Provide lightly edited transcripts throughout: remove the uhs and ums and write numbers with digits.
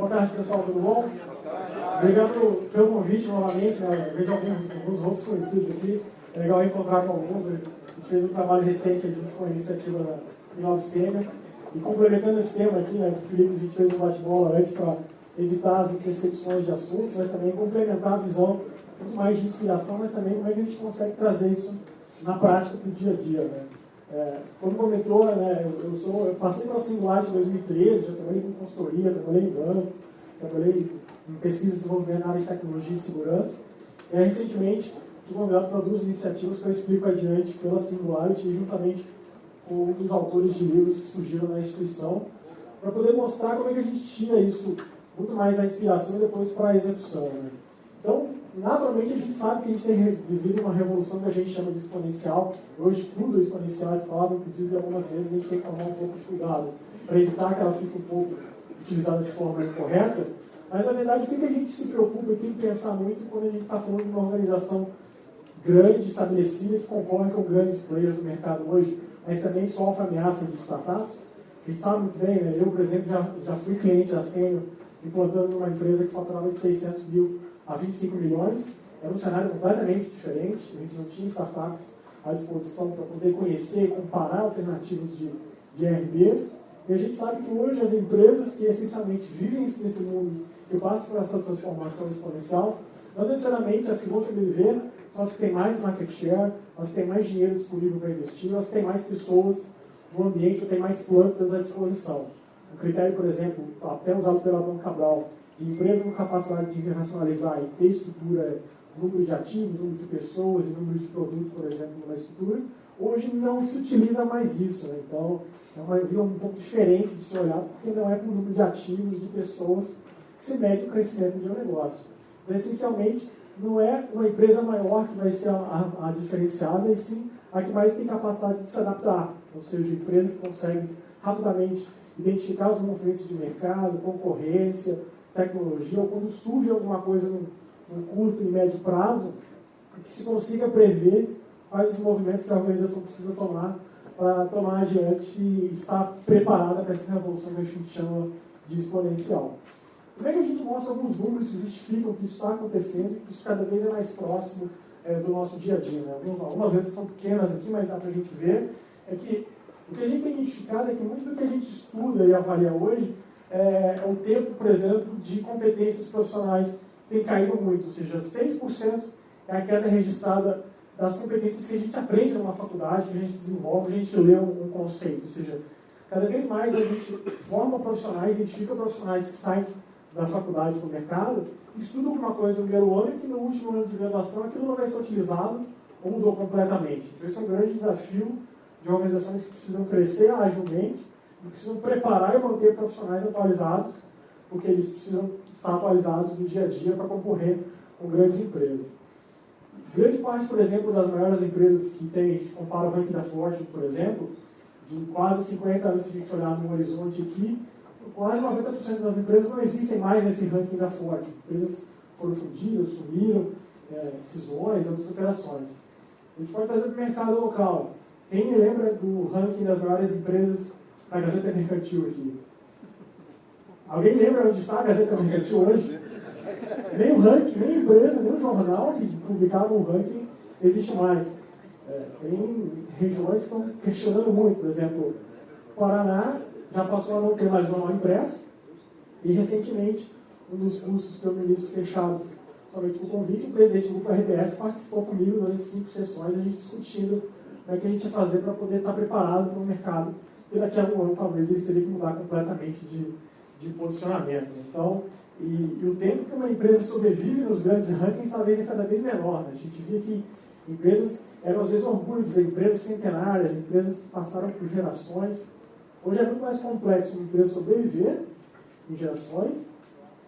Boa tarde, pessoal, tudo bom? Obrigado pelo convite novamente, né? Vejo alguns rostos conhecidos aqui. É legal encontrar com alguns. A gente fez um trabalho recente com a iniciativa da Inove Sênior. E complementando esse tema aqui, né, com o Felipe, a gente fez um bate-bola antes para evitar as intersecções de assuntos, mas também complementar a visão muito mais de inspiração, mas também como é que a gente consegue trazer isso na prática para o dia a dia, né? Como comentou, né, eu passei pela Singularity em 2013, já trabalhei com consultoria, trabalhei em banco, trabalhei em pesquisa e desenvolvimento na área de tecnologia e segurança. E recentemente fui convidado para duas iniciativas que eu explico adiante pela Singularity, juntamente com um dos autores de livros que surgiram na instituição, para poder mostrar como é que a gente tira isso muito mais da inspiração e depois para a execução, né? Então, naturalmente, a gente sabe que a gente tem vivido uma revolução que a gente chama de exponencial. Hoje, tudo é exponencial, essa palavra, inclusive, algumas vezes a gente tem que tomar um pouco de cuidado para evitar que ela fique um pouco utilizada de forma incorreta. Mas, na verdade, o que a gente se preocupa e tem que pensar muito quando a gente está falando de uma organização grande, estabelecida, que concorre com grandes players do mercado hoje, mas também sofre ameaças de startups. A gente sabe muito bem, né? Eu, por exemplo, já fui cliente da Sênior, implantando numa empresa que faturava de 600 mil a 25 milhões, era um cenário completamente diferente, a gente não tinha startups à disposição para poder conhecer e comparar alternativas de RBs, e a gente sabe que hoje as empresas que essencialmente vivem nesse mundo, que passam por essa transformação exponencial, não necessariamente as que vão sobreviver são as que têm mais market share, as que têm mais dinheiro disponível para investir, as que têm mais pessoas no ambiente, ou têm mais plantas à disposição. Um critério, por exemplo, até usado pela Dom Cabral, de empresa com capacidade de internacionalizar e ter estrutura, número de ativos, número de pessoas e número de produtos, por exemplo, numa estrutura, hoje não se utiliza mais isso, né? Então, é uma visão um pouco diferente de se olhar, porque não é por número de ativos, de pessoas, que se mede o crescimento de um negócio. Então, essencialmente, não é uma empresa maior que vai ser a diferenciada, e sim a que mais tem capacidade de se adaptar, ou seja, a empresa que consegue rapidamente identificar os movimentos de mercado, concorrência, tecnologia, ou quando surge alguma coisa no curto e médio prazo, que se consiga prever quais os movimentos que a organização precisa tomar para tomar adiante e estar preparada para essa revolução que a gente chama de exponencial. Como é que a gente mostra alguns números que justificam que isso está acontecendo e que isso cada vez é mais próximo do nosso dia a dia, né? Algumas vezes são pequenas aqui, mas dá para a gente ver, é que o que a gente tem identificado é que muito do que a gente estuda e avalia hoje é o tempo, por exemplo, de competências profissionais tem caído muito, ou seja, 6% é a queda registrada das competências que a gente aprende numa faculdade, que a gente desenvolve, a gente lê um conceito, ou seja, cada vez mais a gente forma profissionais, identifica profissionais que saem da faculdade para o mercado, estudam alguma coisa no primeiro ano e que no último ano de graduação aquilo não vai ser utilizado ou mudou completamente. Então esse é um grande desafio de organizações que precisam crescer agilmente e precisam preparar e manter profissionais atualizados, porque eles precisam estar atualizados no dia a dia para concorrer com grandes empresas. Grande parte, por exemplo, das maiores empresas que tem, a gente compara o ranking da Fortune, por exemplo, de quase 50 anos, se a gente olhar no horizonte aqui, quase 90% das empresas não existem mais nesse ranking da Fortune. Empresas foram fundidas, sumiram, cisões, outras operações. A gente pode trazer para o mercado local. Quem me lembra do ranking das maiores empresas da Gazeta Mercantil aqui? Alguém lembra onde está a Gazeta Mercantil hoje? Nem o ranking, nem a empresa, nem o jornal que publicava o ranking existe mais. Tem regiões que estão questionando muito. Por exemplo, o Paraná já passou a não ter mais jornal impresso e, recentemente, um dos cursos que eu ministro fechados somente por convite, o presidente do grupo RBS participou comigo durante 5 sessões, a gente discutindo como é que a gente ia fazer para poder estar preparado para o mercado, e daqui a um ano talvez eles teriam que mudar completamente de posicionamento. Então, e o tempo que uma empresa sobrevive nos grandes rankings talvez é cada vez menor, né? A gente via que empresas eram às vezes orgulho de dizer, empresas centenárias, empresas que passaram por gerações. Hoje é muito mais complexo uma empresa sobreviver em gerações,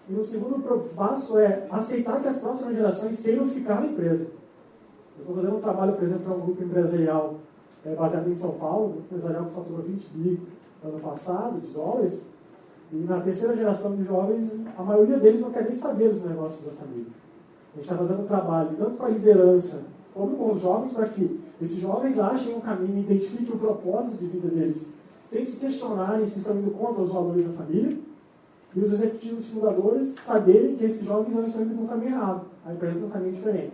e o segundo passo é aceitar que as próximas gerações queiram ficar na empresa. Eu estou fazendo um trabalho, por exemplo, para um grupo empresarial baseado em São Paulo, um grupo empresarial que faturou 20 bi no ano passado, de dólares, e na terceira geração de jovens, a maioria deles não quer nem saber dos negócios da família. A gente está fazendo um trabalho tanto com a liderança como com os jovens, para que esses jovens achem um caminho e identifiquem o propósito de vida deles, sem se questionarem se estão indo contra os valores da família, e os executivos fundadores saberem que esses jovens estão indo para um caminho errado, a empresa está um caminho diferente.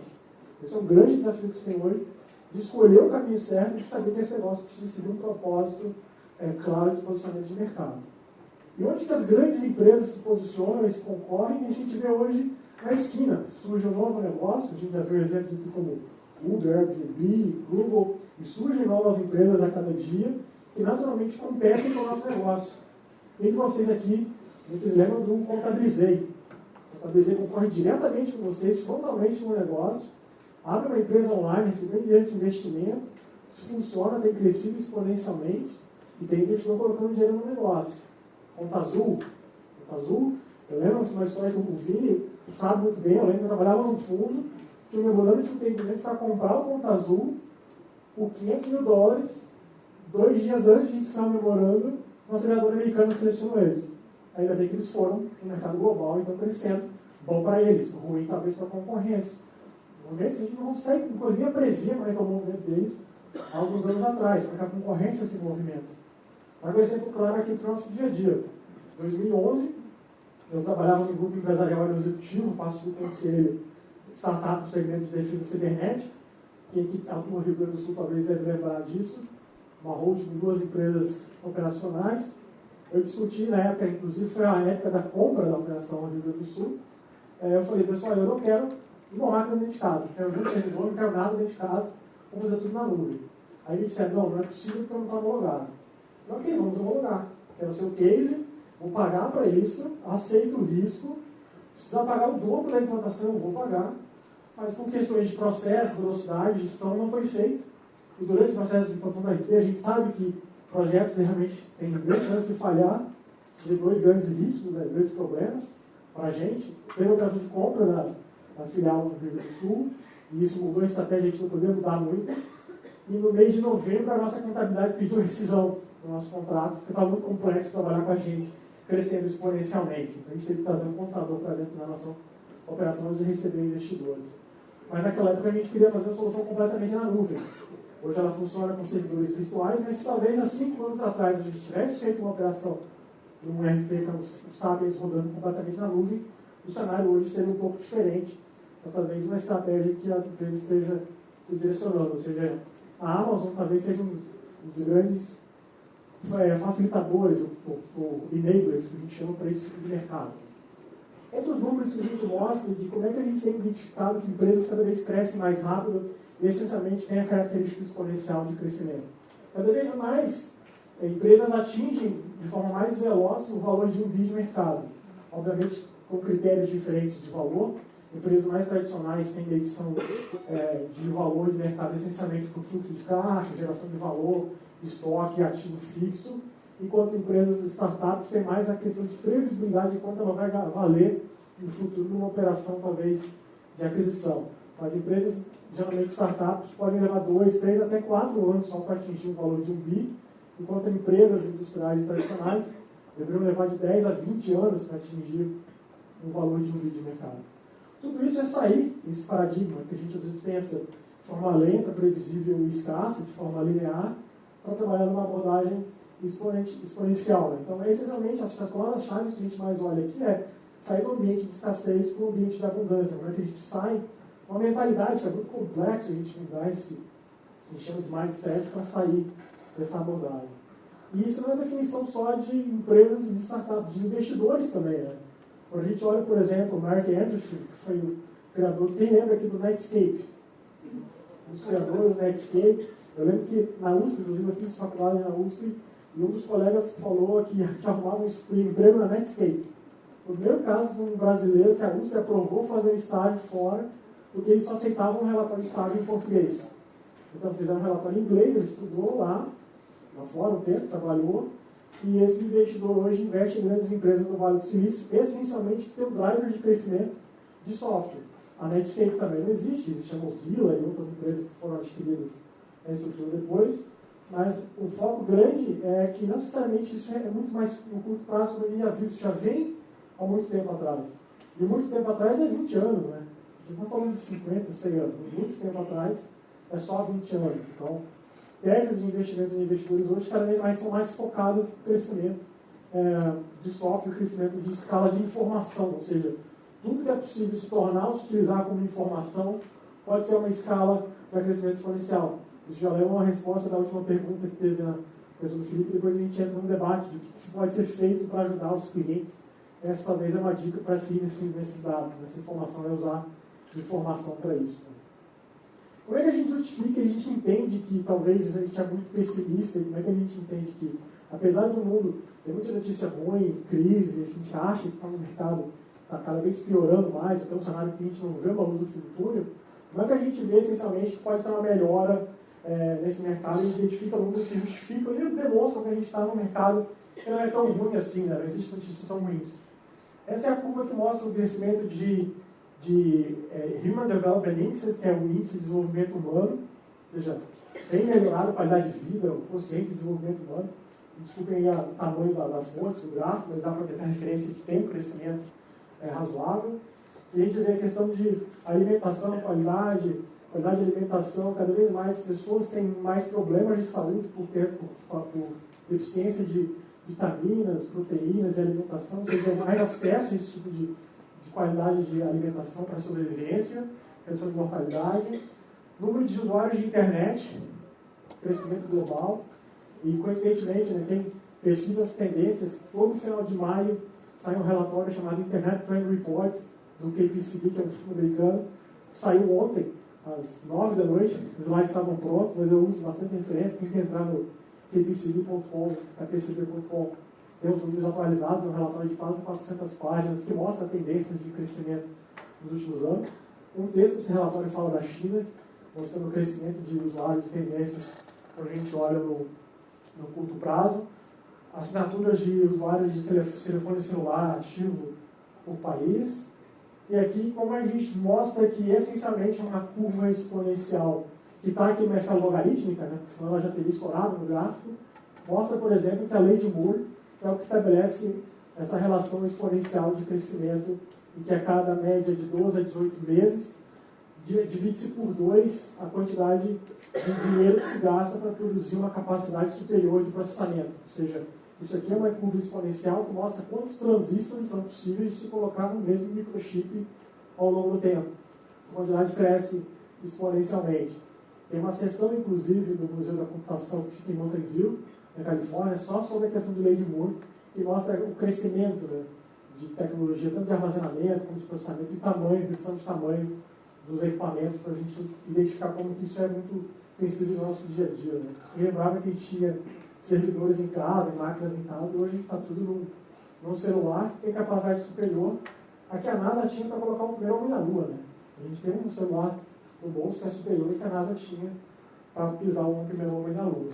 Esse é um grande desafio que você tem hoje, de escolher o caminho certo e de saber que esse negócio precisa seguir um propósito claro de posicionamento de mercado. E onde que as grandes empresas se posicionam e se concorrem, a gente vê hoje na esquina. Surge um novo negócio, a gente já viu exemplos aqui como Uber, Airbnb, Google, e surgem novas empresas a cada dia que naturalmente competem com o nosso negócio. Quem de vocês aqui, vocês lembram do Contabilizei? O Contabilizei concorre diretamente com vocês, frontalmente no negócio, abre uma empresa online, recebendo dinheiro de investimento, isso funciona, tem crescido exponencialmente e tem investidor colocando dinheiro no negócio. Conta Azul, eu lembro uma história que o Vini sabe muito bem, eu lembro que eu trabalhava num fundo, tinha um memorando de entendimentos para comprar o Conta Azul por $500 mil, 2 dias antes de iniciar o memorando, uma aceleradora americana selecionou eles. Ainda bem que eles foram no mercado global e estão crescendo. Bom para eles, ruim talvez para a concorrência. Movimentos a gente não consegue, não conseguia prever como é que é o movimento deles há alguns anos atrás, como é que a concorrência se movimenta. Trago um exemplo claro aqui para o nosso dia a dia. Em 2011, eu trabalhava no grupo empresarial executivo, passo do conselho startup no segmento de defesa cibernética. Quem aqui atua no Rio Grande do Sul talvez deve lembrar disso. Uma holding com 2 empresas operacionais. Eu discuti na época, inclusive foi a época da compra da operação no Rio Grande do Sul. Eu falei, pessoal, eu não quero uma máquina dentro de casa, não quero muito servidor, não quero nada dentro de casa, vamos fazer tudo na nuvem. Aí me disseram, não é possível porque eu não estou homologado. Eu, ok, vamos homologar. Quero o seu case, vou pagar para isso, aceito o risco, se precisar pagar o dobro da implantação, eu vou pagar, mas por questões de processo, velocidade, gestão, não foi feito. E durante o processo de implantação da RP, a gente sabe que projetos realmente têm grande chance de falhar, de 2 grandes riscos, né, grandes problemas para a gente. Teve a operação de compra da filial no Rio Grande do Sul, e isso mudou a estratégia, a gente não podia mudar muito. E no mês de novembro, a nossa contabilidade pediu rescisão do nosso contrato, porque estava muito complexo trabalhar com a gente, crescendo exponencialmente. Então a gente teve que trazer um contador para dentro da nossa operação de receber investidores. Mas naquela época a gente queria fazer uma solução completamente na nuvem. Hoje ela funciona com servidores virtuais, mas se talvez há 5 anos atrás a gente tivesse feito uma operação num RP, que é o Sapiens rodando completamente na nuvem, o cenário hoje seria um pouco diferente. Então talvez uma estratégia que a empresa esteja se direcionando. Ou seja, a Amazon talvez seja um dos grandes facilitadores, ou enablers, que a gente chama para esse tipo de mercado. Outros números que a gente mostra de como é que a gente tem identificado que empresas cada vez crescem mais rápido e essencialmente têm a característica exponencial de crescimento. Cada vez mais, empresas atingem de forma mais veloz o valor de um bi de mercado. Obviamente, com critérios diferentes de valor. Empresas mais tradicionais têm medição de valor de mercado essencialmente por fluxo de caixa, geração de valor, estoque, ativo fixo, enquanto empresas startups têm mais a questão de previsibilidade de quanto ela vai valer no futuro numa operação talvez de aquisição. Mas empresas, geralmente startups, podem levar 2, 3 até 4 anos só para atingir o valor de um bi, enquanto empresas industriais e tradicionais deveriam levar de 10 a 20 anos para atingir um valor de um bi de mercado. Tudo isso é sair desse paradigma que a gente às vezes pensa de forma lenta, previsível e escassa, de forma linear, para trabalhar numa abordagem exponencial. Né? Então, essencialmente, as palavras-chave que a gente mais olha aqui é sair do ambiente de escassez para o ambiente de abundância. Como é que a gente sai uma mentalidade que é muito complexo a gente mudar esse, a gente chama de mindset, para sair dessa abordagem. E isso não é definição só de empresas e de startups, de investidores também. Né? Quando a gente olha, por exemplo, o Mark Anderson, que foi o criador, quem lembra aqui do Netscape? Os criadores do Netscape. Eu lembro que na USP, inclusive eu fiz faculdade na USP, e um dos colegas falou que arrumava um emprego na Netscape. O primeiro caso de um brasileiro que a USP aprovou fazer estágio fora, porque eles só aceitavam um relatório de estágio em português. Então fizeram um relatório em inglês, ele estudou lá fora um tempo, trabalhou, e esse investidor hoje investe em grandes empresas no Vale do Silício, essencialmente tem um driver de crescimento de software. A Netscape também não existe, existe a Mozilla e outras empresas que foram adquiridas na estrutura depois, mas o foco grande é que não necessariamente isso é muito mais no curto prazo, como a gente já viu, isso já vem há muito tempo atrás. E muito tempo atrás é 20 anos, né? A gente não está falando de 50, 100 anos, muito tempo atrás é só 20 anos. Então, teses de investimentos em investidores hoje cada vez mais são mais focadas no crescimento de software, o crescimento de escala de informação, ou seja, tudo que é possível se tornar ou se utilizar como informação pode ser uma escala para crescimento exponencial. Isso já leva uma resposta da última pergunta que teve na questão do Felipe, depois a gente entra num debate de o que pode ser feito para ajudar os clientes. Essa talvez é uma dica para seguir nesses dados, nessa informação, é usar informação para isso. Como é que a gente justifica, a gente entende que talvez a gente é muito pessimista, como é que a gente entende que, apesar do mundo ter muita notícia ruim, crise, a gente acha que está no mercado, está cada vez piorando mais, até um cenário que a gente não vê uma luz do fim do túnel, como é que a gente vê essencialmente que pode ter uma melhora nesse mercado, a gente identifica números que justificam e demonstram que a gente está num mercado que não é tão ruim assim, né? Não existem notícias tão ruins. Essa é a curva que mostra o crescimento de Human Development Index, que é o índice de desenvolvimento humano, ou seja, tem melhorado a qualidade de vida, o quociente de desenvolvimento humano. Desculpem o tamanho da fonte, do gráfico, mas dá para ter a referência que tem um crescimento razoável. E a gente vê a questão de alimentação, qualidade de alimentação, cada vez mais pessoas têm mais problemas de saúde por deficiência de vitaminas, proteínas de alimentação, ou seja, mais acesso a esse tipo de qualidade de alimentação para sobrevivência, redução de mortalidade, número de usuários de internet, crescimento global, e coincidentemente, né, quem pesquisa as tendências, todo final de maio sai um relatório chamado Internet Trend Reports, do KPCB, que é um fundo americano, saiu ontem, às 9 da noite, os slides estavam prontos, mas eu uso bastante referência, quem quer entrar no kpcb.com, kpcb.com, tem os números atualizados, é um relatório de quase 400 páginas, que mostra tendências de crescimento nos últimos anos. Um texto desse relatório fala da China, mostrando o crescimento de usuários e tendências quando a gente olha no curto prazo. Assinaturas de usuários de telefone celular ativo por país. E aqui, como a gente mostra que essencialmente é uma curva exponencial, que está aqui na escala logarítmica, né, senão ela já teria escorado no gráfico, mostra, por exemplo, que a lei de Moore é o que estabelece essa relação exponencial de crescimento, em que a cada média de 12 a 18 meses, divide-se por 2 a quantidade de dinheiro que se gasta para produzir uma capacidade superior de processamento. Ou seja, isso aqui é uma curva exponencial que mostra quantos transistores são possíveis de se colocar no mesmo microchip ao longo do tempo. Essa quantidade cresce exponencialmente. Tem uma seção, inclusive, do Museu da Computação que fica em Mountain View, na Califórnia, só sobre a questão de lei de Moore, que mostra o crescimento, né, de tecnologia, tanto de armazenamento como de processamento e tamanho, redução de tamanho dos equipamentos, para a gente identificar como que isso é muito sensível no nosso dia a dia. Né? E lembrava que a gente tinha servidores em casa, máquinas em casa, e hoje a gente está tudo num celular que tem capacidade superior a que a NASA tinha para colocar o primeiro homem na Lua. Né? A gente tem um celular no bolso que é superior ao que a NASA tinha para pisar o primeiro homem na Lua.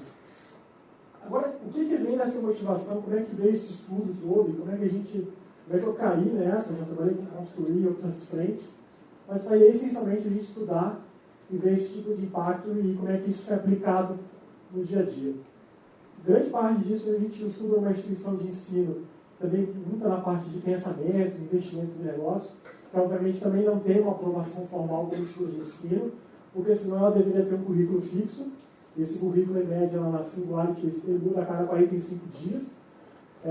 Agora, o que vem dessa motivação? Como é que veio esse estudo todo? E como é que eu caí nessa? Já trabalhei com construir outras frentes, mas foi essencialmente a gente estudar e ver esse tipo de impacto e como é que isso é aplicado no dia a dia. Grande parte disso a gente estuda uma instituição de ensino, também muito na parte de pensamento, investimento de negócio, que obviamente também não tem uma aprovação formal como estudo de ensino, porque senão ela deveria ter um currículo fixo. Esse currículo, em média, lá na Singularity, ele muda a cada 45 dias.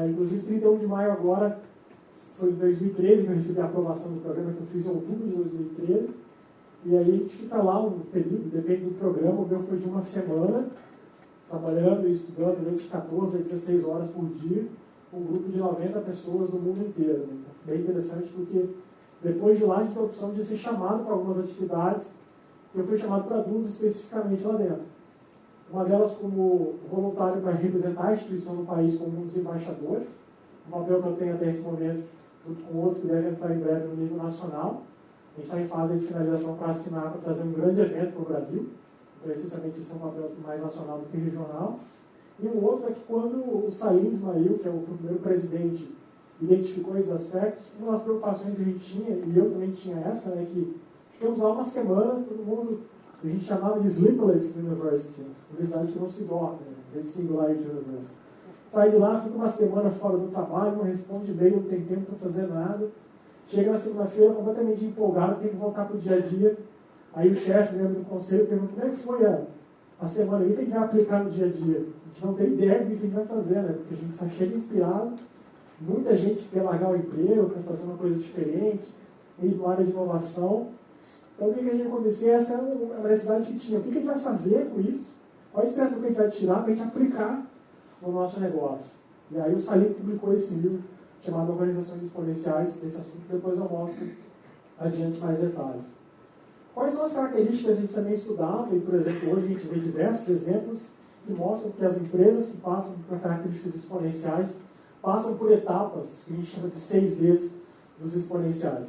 Inclusive, 31 de maio agora, foi em 2013 que eu recebi a aprovação do programa, que eu fiz em outubro de 2013. E aí a gente fica lá um período, depende do programa. O meu foi de uma semana, trabalhando e estudando durante 14 a 16 horas por dia, com um grupo de 90 pessoas do mundo inteiro. Né? Então, foi bem interessante, porque depois de lá a gente tem a opção de ser chamado para algumas atividades. Eu fui chamado para duas especificamente lá dentro. Uma delas como voluntário para representar a instituição no país como um dos embaixadores, um papel que eu tenho até esse momento, junto com outro que deve entrar em breve no nível nacional. A gente está em fase de finalização para assinar, para trazer um grande evento para o Brasil. Então, essencialmente, isso é um papel mais nacional do que regional. E um outro é que quando o Salim Ismail, que foi o primeiro presidente, identificou esses aspectos, uma das preocupações que a gente tinha, e eu também tinha essa, né, que ficamos lá uma semana, todo mundo, a gente chamava de Sleepless University, universidade que não se dorme, né, Singularity University. Sai de lá, fica uma semana fora do trabalho, não responde e-mail, não tem tempo para fazer nada. Chega na segunda-feira completamente empolgado, tem que voltar para o dia a dia. Aí o chefe, membro do conselho, pergunta como é que foi a semana aí, o que a gente vai aplicar no dia a dia? A gente não tem ideia do que a gente vai fazer, né? Porque a gente só chega inspirado, Muita gente quer largar o emprego, quer fazer uma coisa diferente, ir para a área de inovação. Então, o que a gente acontecer? Essa é uma necessidade que tinha. O que a gente vai fazer com isso? Qual a expressão que a gente vai tirar para a gente aplicar no nosso negócio? E aí o Salim publicou esse livro chamado Organizações Exponenciais, desse assunto, que depois eu mostro adiante mais detalhes. Quais são as características que a gente também estudava, e, por exemplo, hoje a gente vê diversos exemplos que mostram que as empresas que passam por características exponenciais passam por etapas que a gente chama de 6Ds dos exponenciais.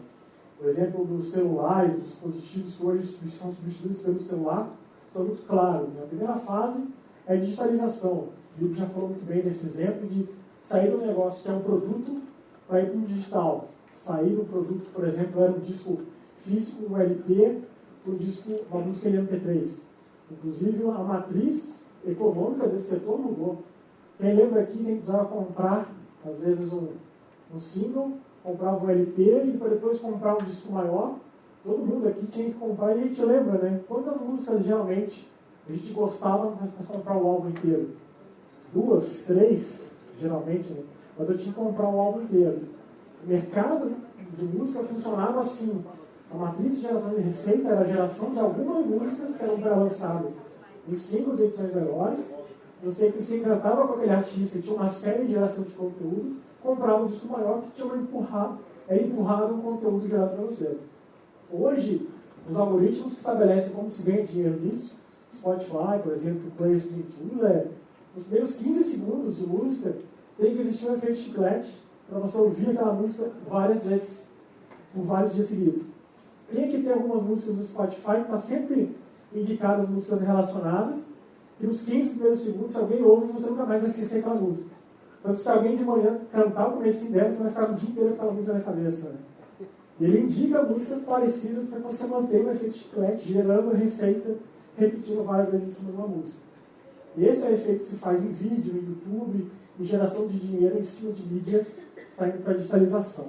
O exemplo dos celulares, dos dispositivos que hoje são substituídos pelo celular, são muito claros. Né? A primeira fase é a digitalização. O Felipe já falou muito bem desse exemplo de sair do negócio que é um produto para ir para um digital. Sair do produto, por exemplo, era um disco físico, um LP, para um disco, uma música em MP3. Inclusive, a matriz econômica desse setor mudou. Quem lembra aqui que a gente precisava comprar, às vezes, um single, comprava um LP e depois comprar um disco maior? Todo mundo aqui tinha que comprar, e a gente lembra, né? Quantas músicas geralmente a gente gostava para comprar o álbum inteiro? 2, 3, geralmente, né? Mas eu tinha que comprar o álbum inteiro. O mercado de música funcionava assim. A matriz de geração de receita era a geração de algumas músicas que eram pré-lançadas em singles e edições melhores. Você que se encantava com aquele artista e tinha uma série de geração de conteúdo, comprava um disco maior que tinha empurrado um conteúdo gerado para você. Hoje, os algoritmos que estabelecem como se ganha dinheiro nisso, Spotify, por exemplo, o Players que a gente usa, nos primeiros 15 segundos de música, tem que existir um efeito chiclete para você ouvir aquela música várias vezes, por vários dias seguidos. Tem que ter algumas músicas do Spotify que está sempre indicadas músicas relacionadas, e nos 15 primeiros segundos, se alguém ouve, você nunca mais vai esquecer aquela música. Então, se alguém de manhã cantar o comecinho dela, você vai ficar o dia inteiro com aquela música na cabeça. Né? E ele indica músicas parecidas para que você mantenha o efeito chiclete, gerando receita, repetindo várias vezes em cima de uma música. E esse é o efeito que se faz em vídeo, em YouTube, em geração de dinheiro em cima de mídia, saindo para a digitalização.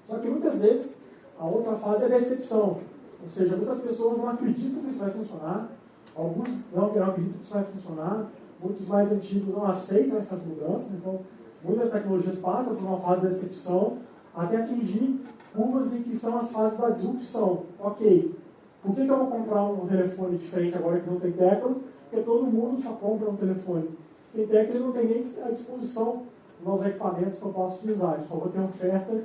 Só que muitas vezes, a outra fase é a decepção. Ou seja, muitas pessoas não acreditam que isso vai funcionar, alguns não acreditam que isso vai funcionar, muitos mais antigos não aceitam essas mudanças, então muitas tecnologias passam por uma fase de decepção até atingir curvas em que são as fases da disrupção. Ok, por que eu vou comprar um telefone diferente agora que não tem tecla? Porque todo mundo só compra um telefone. Tem tecla e não tem nem à disposição novos equipamentos que eu posso utilizar. Eu só vou ter oferta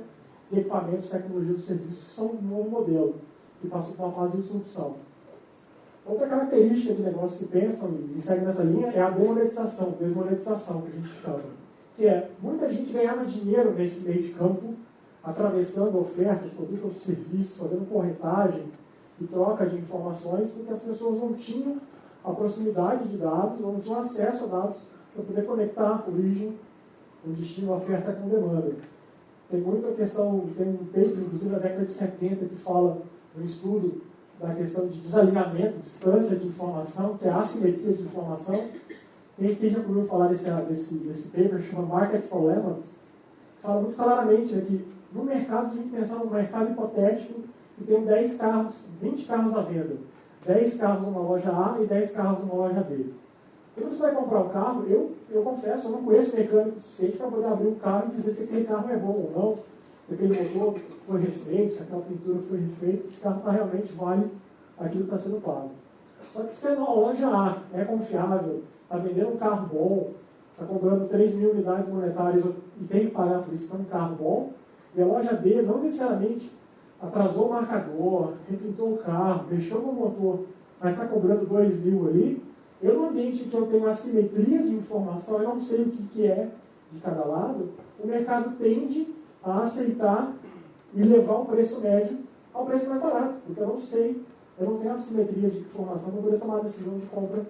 de equipamentos, tecnologias e serviços que são um novo modelo, que passou por uma fase de disrupção. Outra característica de negócios que pensam e seguem nessa linha é a desmonetização que a gente chama. Que é, muita gente ganhava dinheiro nesse meio de campo, atravessando ofertas, produtos ou serviços, fazendo corretagem e troca de informações, porque as pessoas não tinham a proximidade de dados, ou não tinham acesso a dados para poder conectar origem, o destino, a oferta com demanda. Tem muita questão, tem um paper, inclusive na década de 70, que fala no estudo da questão de desalinhamento, distância de informação, que é a assimetria de informação. Quem já ouviu falar desse paper, chama Market for Lemons, fala muito claramente que no mercado, a gente pensar num mercado hipotético que tem 10 carros, 20 carros à venda. 10 carros numa loja A e 10 carros numa loja B. Quando você vai comprar um carro, eu confesso, eu não conheço mecânico suficiente para poder abrir um carro e dizer se aquele carro é bom ou não, se aquele motor foi refeito, se aquela pintura foi refeita, se esse carro realmente vale aquilo que está sendo pago. Só que se a loja A é confiável, está vendendo um carro bom, está cobrando 3 mil unidades monetárias e tem que pagar por isso para um carro bom, e a loja B não necessariamente atrasou o marcador, repintou o carro, mexeu no motor, mas está cobrando 2 mil ali, eu no ambiente que eu tenho assimetria de informação, eu não sei o que é de cada lado, o mercado tende a aceitar e levar o preço médio ao preço mais barato, porque eu não sei, eu não tenho assimetria de informação para poder tomar a decisão de compra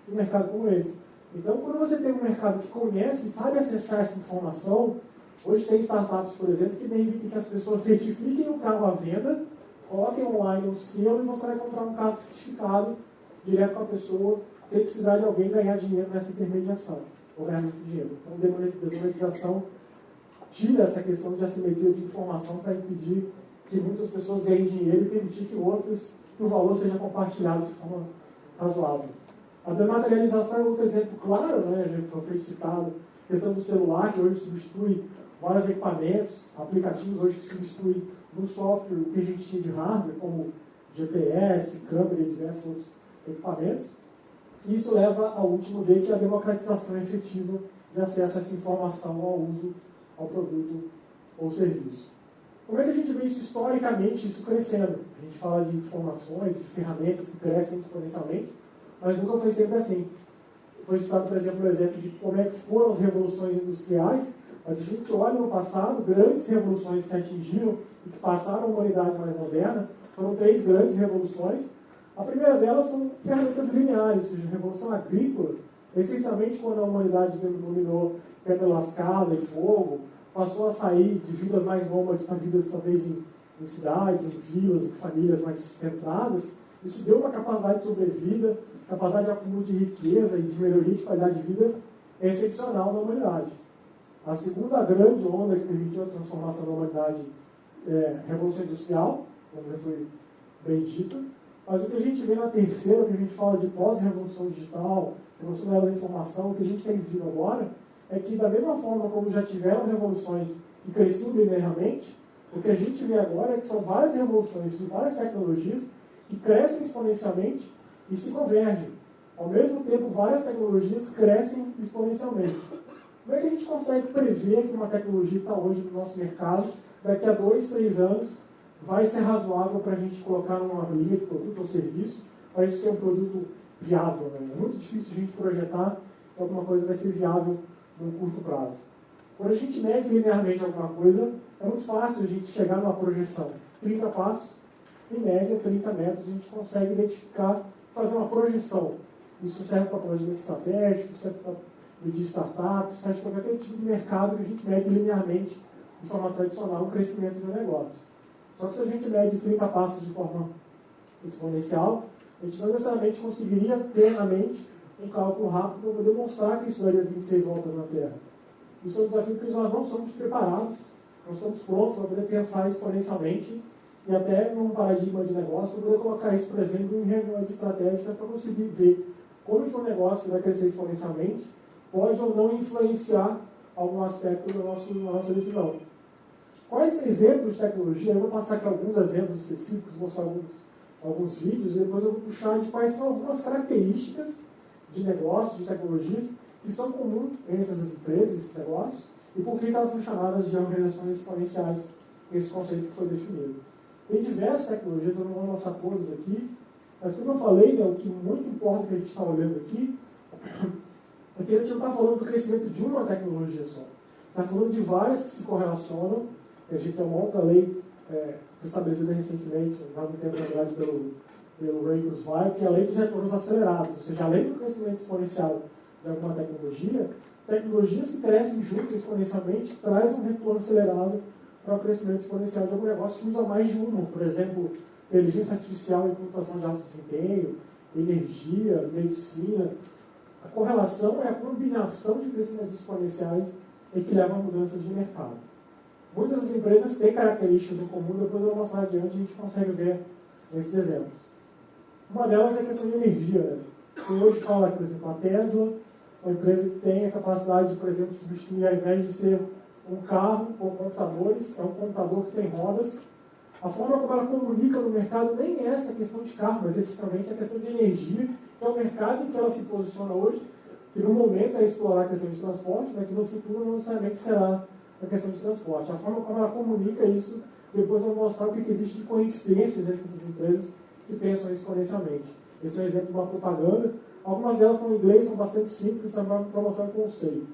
de um mercado como esse. Então, quando você tem um mercado que conhece e sabe acessar essa informação, hoje tem startups, por exemplo, que permitem que as pessoas certifiquem o carro à venda, coloquem online um selo e você vai comprar um carro certificado direto para a pessoa, sem precisar de alguém ganhar dinheiro nessa intermediação, ou ganhar muito dinheiro. Então, desmonetização tira essa questão de assimetria de informação para impedir que muitas pessoas ganhem dinheiro e permitir que que o valor seja compartilhado de forma razoável. A dematerialização é outro exemplo claro, né, já foi citado, a questão do celular, que hoje substitui vários equipamentos, aplicativos hoje que substituem no software o que a gente tinha de hardware, como GPS, câmera e diversos outros equipamentos. E isso leva ao último D, que é a democratização efetiva de acesso a essa informação, ao uso, ao produto ou serviço. Como é que a gente vê isso historicamente, isso crescendo? A gente fala de informações, de ferramentas que crescem exponencialmente, mas nunca foi sempre assim. Foi citado, por exemplo, o exemplo de como é que foram as revoluções industriais, mas a gente olha no passado, grandes revoluções que atingiram e que passaram a humanidade mais moderna, foram 3 grandes revoluções. A primeira delas são ferramentas lineares, ou seja, a revolução agrícola, essencialmente quando a humanidade dominou pedra lascada e fogo, passou a sair de vidas mais nômades para vidas talvez em cidades, em vilas, em famílias mais centradas. Isso deu uma capacidade de sobrevida, capacidade de acúmulo de riqueza e de melhoria de qualidade de vida excepcional na humanidade. A segunda grande onda que permitiu a transformação da humanidade é a Revolução Industrial, como já foi bem dito, mas o que a gente vê na terceira, que a gente fala de pós-revolução digital, revolução da informação, o que a gente tem vivido agora, é que da mesma forma como já tiveram revoluções que cresciam linearmente, o que a gente vê agora é que são várias revoluções de várias tecnologias que crescem exponencialmente e se convergem. Ao mesmo tempo, várias tecnologias crescem exponencialmente. Como é que a gente consegue prever que uma tecnologia que está hoje no nosso mercado, daqui a 2, 3 anos, vai ser razoável para a gente colocar numa linha de produto ou serviço, para isso ser um produto viável, né? É muito difícil a gente projetar que alguma coisa vai ser viável num curto prazo. Quando a gente mede linearmente alguma coisa, é muito fácil a gente chegar numa projeção. 30 passos, em média, 30 metros, a gente consegue identificar, fazer uma projeção. Isso serve para planejamento estratégico, serve para medir startups, serve para qualquer tipo de mercado que a gente mede linearmente, de forma tradicional, o crescimento do negócio. Só que se a gente mede 30 passos de forma exponencial, a gente não necessariamente conseguiria ter na mente um cálculo rápido para poder mostrar que isso daria 26 voltas na Terra. Isso é um desafio porque nós não somos preparados, não estamos prontos para poder pensar exponencialmente e até num paradigma de negócio, para poder colocar isso, por exemplo, em reuniões estratégicas para conseguir ver como que um negócio que vai crescer exponencialmente pode ou não influenciar algum aspecto da nossa decisão. Quais exemplos de tecnologia? Eu vou passar aqui alguns exemplos específicos, mostrar alguns vídeos, e depois eu vou puxar de quais são algumas características de negócios, de tecnologias, que são comuns entre as empresas, esses negócios, e por que elas são chamadas de organizações exponenciais, esse conceito que foi definido. Tem diversas tecnologias, eu não vou mostrar todas aqui, mas como eu falei, né, o que muito importa que a gente está olhando aqui, é que a gente não está falando do crescimento de uma tecnologia só. Está falando de várias que se correlacionam. A gente tem uma outra lei, foi estabelecida recentemente, há algum tempo, na verdade, pelo Ray Kurzweil, que é a lei dos retornos acelerados. Ou seja, além do crescimento exponencial de alguma tecnologia, tecnologias que crescem junto exponencialmente trazem um retorno acelerado para o crescimento exponencial de algum negócio que usa mais de uma. Por exemplo, inteligência artificial e computação de alto desempenho, energia, medicina. A correlação é a combinação de crescimentos exponenciais e que leva a mudanças de mercado. Muitas das empresas têm características em comum, depois eu vou mostrar adiante e a gente consegue ver nesses exemplos. Uma delas é a questão de energia. Né? Quem hoje fala, por exemplo, a Tesla, uma empresa que tem a capacidade de, por exemplo, substituir, ao invés de ser um carro com computadores, é um computador que tem rodas. A forma como ela comunica no mercado nem é essa questão de carro, mas essencialmente a questão de energia, que é o mercado em que ela se posiciona hoje, que no momento é explorar a questão de transporte, mas que no futuro não necessariamente será a questão de transporte. A forma como ela comunica isso, depois eu vou mostrar o que existe de coincidências entre essas empresas que pensam exponencialmente. Esse é um exemplo de uma propaganda. Algumas delas estão em inglês, são bastante simples, só para mostrar o conceito.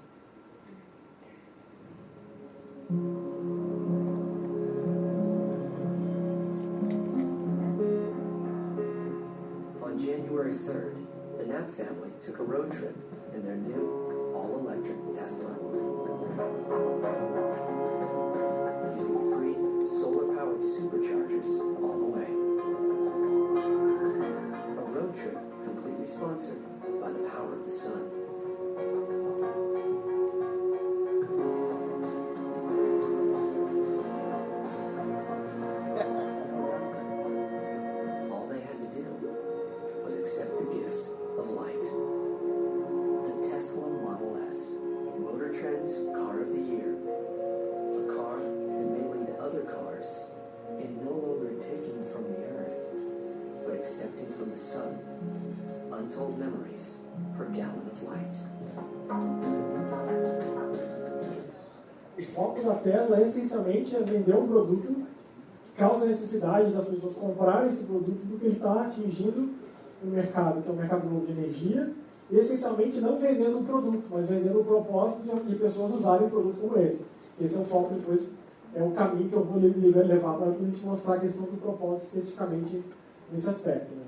On January 3rd, the Knapp family took a road trip in their new, all-electric Tesla. Using free, solar-powered superchargers all the way. A road trip completely sponsored by the power of the sun. All they had to do was accept the gift of light. The Tesla Model S, Motor Trend's Car of the Year. hold memories per gallon of light. O foco da Tesla, essencialmente, é vender um produto que causa a necessidade das pessoas comprarem esse produto do que ele está atingindo no mercado, que é o mercado novo de energia, e essencialmente não vendendo um produto, mas vendendo o propósito de pessoas usarem um produto como esse. Esse é o foco depois, é o caminho que eu vou levar para a gente mostrar a questão do propósito especificamente nesse aspecto. Né?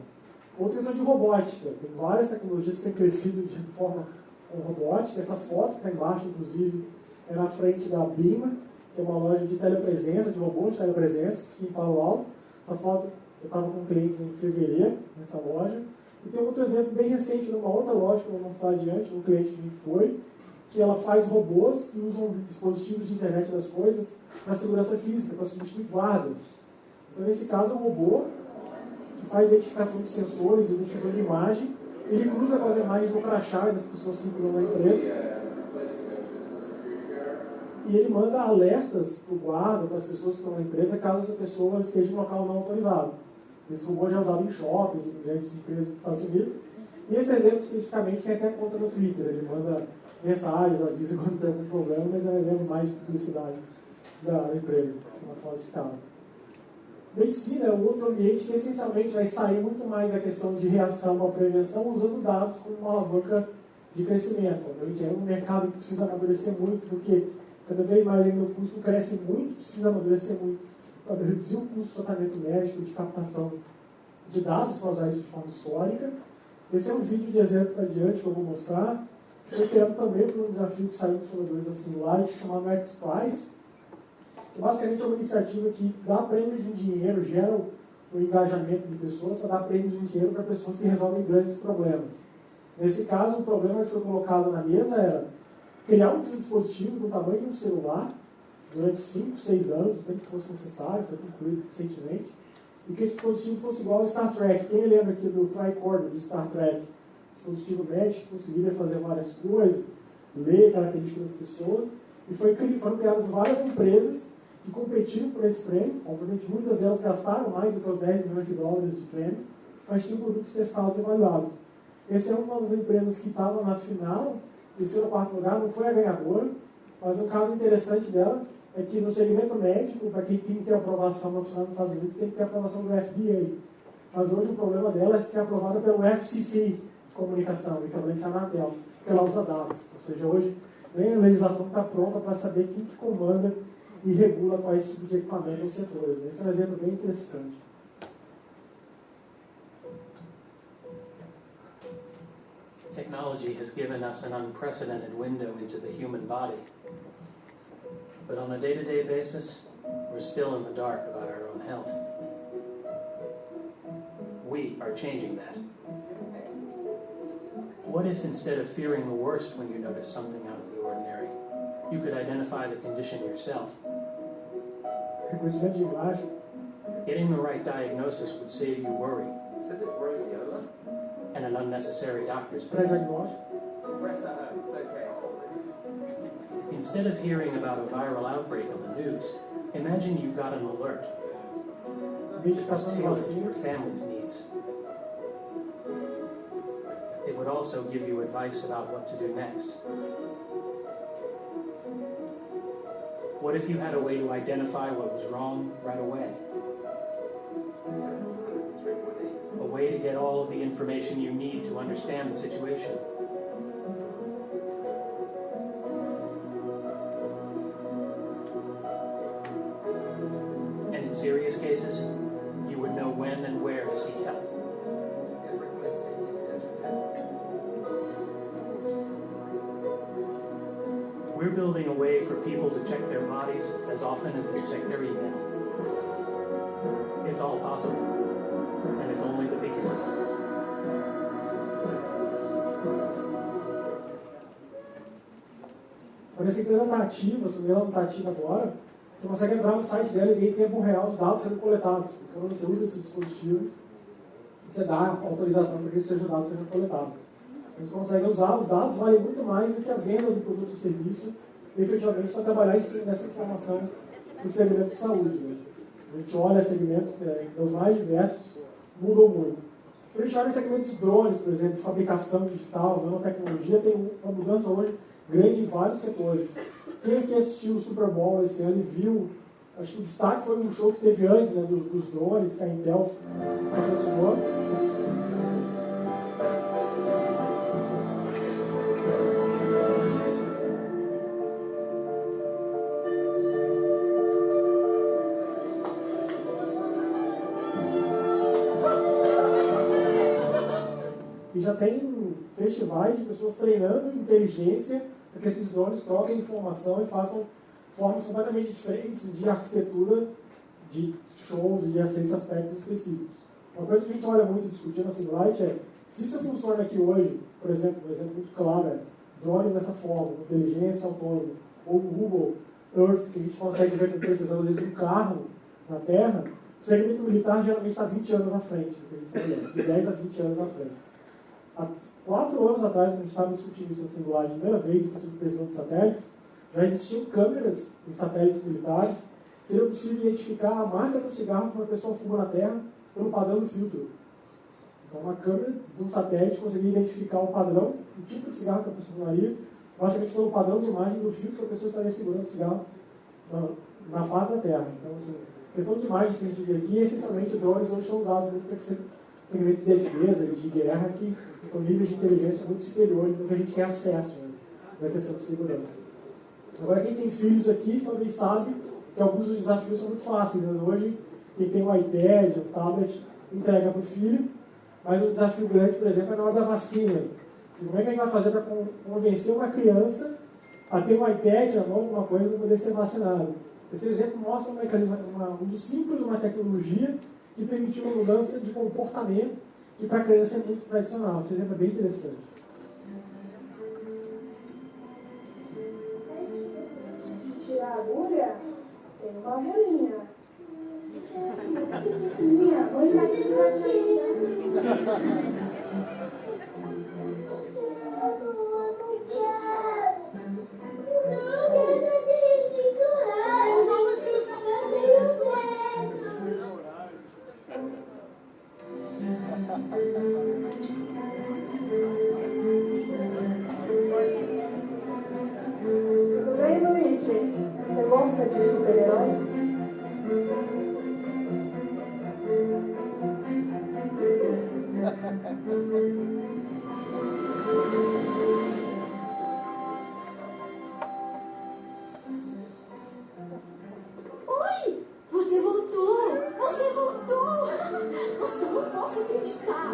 Outra questão de robótica. Tem várias tecnologias que têm crescido de forma com robótica. Essa foto que está embaixo, inclusive, é na frente da Bima, que é uma loja de telepresença, de robôs de telepresença, que fica em Palo Alto. Essa foto eu estava com clientes em fevereiro nessa loja. E tem outro exemplo bem recente, numa outra loja que eu vou mostrar adiante, um cliente que a gente foi, que ela faz robôs que usam dispositivos de internet das coisas para segurança física, para substituir guardas. Então, nesse caso, é um robô que faz identificação de sensores, identificação de imagem, ele cruza com as imagens do crachá das pessoas circulando na empresa, e ele manda alertas para o guarda, para as pessoas que estão na empresa, caso essa pessoa esteja em um local não autorizado. Esse robô já é usado em shoppings, em grandes empresas dos Estados Unidos. E esse exemplo, especificamente, tem até conta no Twitter. Ele manda mensagens, avisa quando tem algum problema, mas é um exemplo mais de publicidade da empresa, uma forma desse caso. Medicina é um outro ambiente que, essencialmente, vai sair muito mais da questão de reação à prevenção, usando dados como uma alavanca de crescimento. Obviamente, é um mercado que precisa amadurecer muito, porque cada vez mais ainda o custo cresce muito, precisa amadurecer muito para reduzir o custo de tratamento médico, de captação de dados, para usar isso de forma histórica. Esse é um vídeo de exemplo adiante que eu vou mostrar, que foi criado também por um desafio que saiu dos fundadores da Singularity, chamado X-Prize, que basicamente é uma iniciativa que dá prêmios em dinheiro, gera o engajamento de pessoas para dar prêmios em dinheiro para pessoas que resolvem grandes problemas. Nesse caso, o problema que foi colocado na mesa era criar um dispositivo do tamanho de um celular durante 5, 6 anos, o tempo que fosse necessário, foi concluído recentemente, e que esse dispositivo fosse igual ao Star Trek. Quem lembra aqui do tricorder de Star Trek? Dispositivo médico que conseguiria fazer várias coisas, ler características das pessoas, e foram criadas várias empresas que competiram por esse prêmio. Obviamente, muitas delas gastaram mais do que os 10 milhões de dólares de prêmio, mas tinham produtos testados e validados. Essa é uma das empresas que estava na final, terceiro ou quarto lugar, não foi a ganhadora, mas um caso interessante dela é que no segmento médico, para quem tem que ter aprovação para funcionar nos Estados Unidos, tem que ter aprovação do FDA. Mas hoje o problema dela é ser aprovada pelo FCC de comunicação, equivalente à Anatel, porque ela usa dados. Ou seja, hoje nem a legislação está pronta para saber quem que comanda e regula quais tipos de equipamentos ou setores. Esse é um exemplo bem interessante. Technology has given us an unprecedented window into the human body. But on a day-to-day basis, we're still in the dark about our own health. We are changing that. What if instead of fearing the worst when you notice something out of the ordinary, you could identify the condition yourself? Reconhecimento de imagem. Getting the right diagnosis would save you worry It says it's roseola. and an unnecessary doctor's visit. Pré-diagnóstico. Rest at home, it's okay. Instead of hearing about a viral outbreak on the news, imagine you got an alert that was Identificação de tailored to your vacina. family's needs. It would also give you advice about what to do next. What if you had a way to identify what was wrong right away? It says it's 103.8. A way to get all of the information you need to understand the situation. And in serious cases, you would know when and where to seek help. It recommends taking it to urgent care. We're building a way for people to check their bodies as often as they check their email. It's all possible, and it's only the beginning. Quando essa empresa está ativa, se ela não está ativa agora, você consegue entrar no site dela e ver em tempo real os dados sendo coletados. Quando você usa esse dispositivo, você dá autorização para que esses dados sejam coletados. Você consegue usar os dados, vale muito mais do que a venda do produto ou serviço, efetivamente, para trabalhar em cima dessa informação para o segmento de saúde. Né? A gente olha segmentos dos mais diversos, mudam muito. A gente olha no segmento de drones, por exemplo, de fabricação digital, nanotecnologia, tem uma mudança hoje grande em vários setores. Quem aqui assistiu o Super Bowl esse ano e viu, acho que o destaque foi um show que teve antes, né, dos drones, que a Intel patrocinou. E já tem festivais de pessoas treinando inteligência para que esses drones troquem informação e façam formas completamente diferentes de arquitetura de shows e de esses aspectos específicos. Uma coisa que a gente olha muito discutindo na Singularity é, se isso funciona aqui hoje, por exemplo, um exemplo muito claro é drones dessa forma, inteligência autônoma, ou o Google Earth, que a gente consegue ver com precisão, às vezes, um carro na Terra, o segmento militar geralmente está 20 anos à frente, de 10 a 20 anos à frente. Há 4 anos atrás, quando a gente estava discutindo isso na Singularity, a primeira vez, em questão de precisão de satélites, já existiam câmeras em satélites militares, seria possível identificar a marca do cigarro que uma pessoa fuma na Terra pelo padrão do filtro. Então, uma câmera de um satélite conseguia identificar o padrão, o tipo de cigarro que a pessoa fumaria, basicamente pelo padrão de imagem do filtro que a pessoa estaria segurando o cigarro na face da Terra. Então, assim, a questão de imagem que a gente vê aqui, essencialmente, drones hoje são usados muito para segmentos de defesa e de guerra, que são níveis de inteligência muito superiores do que a gente tem acesso, né, na questão de segurança. Agora, quem tem filhos aqui talvez sabe que alguns dos desafios são muito fáceis. Né? Hoje, quem tem um iPad, um tablet, entrega para o filho, mas o desafio grande, por exemplo, é na hora da vacina. Como é que a gente vai fazer para convencer uma criança a ter um iPad, alguma coisa, para poder ser vacinado? Esse exemplo mostra um uso simples de uma tecnologia que permitiu uma mudança de comportamento que para a criança é muito tradicional. Esse exemplo é bem interessante. Tirar a agulha, tem uma agulhinha. Minha mãe tá aqui pra Tudo bem, Luigi? Você gosta de super-herói? Oi! Você voltou! Você voltou! Nossa, eu não posso acreditar!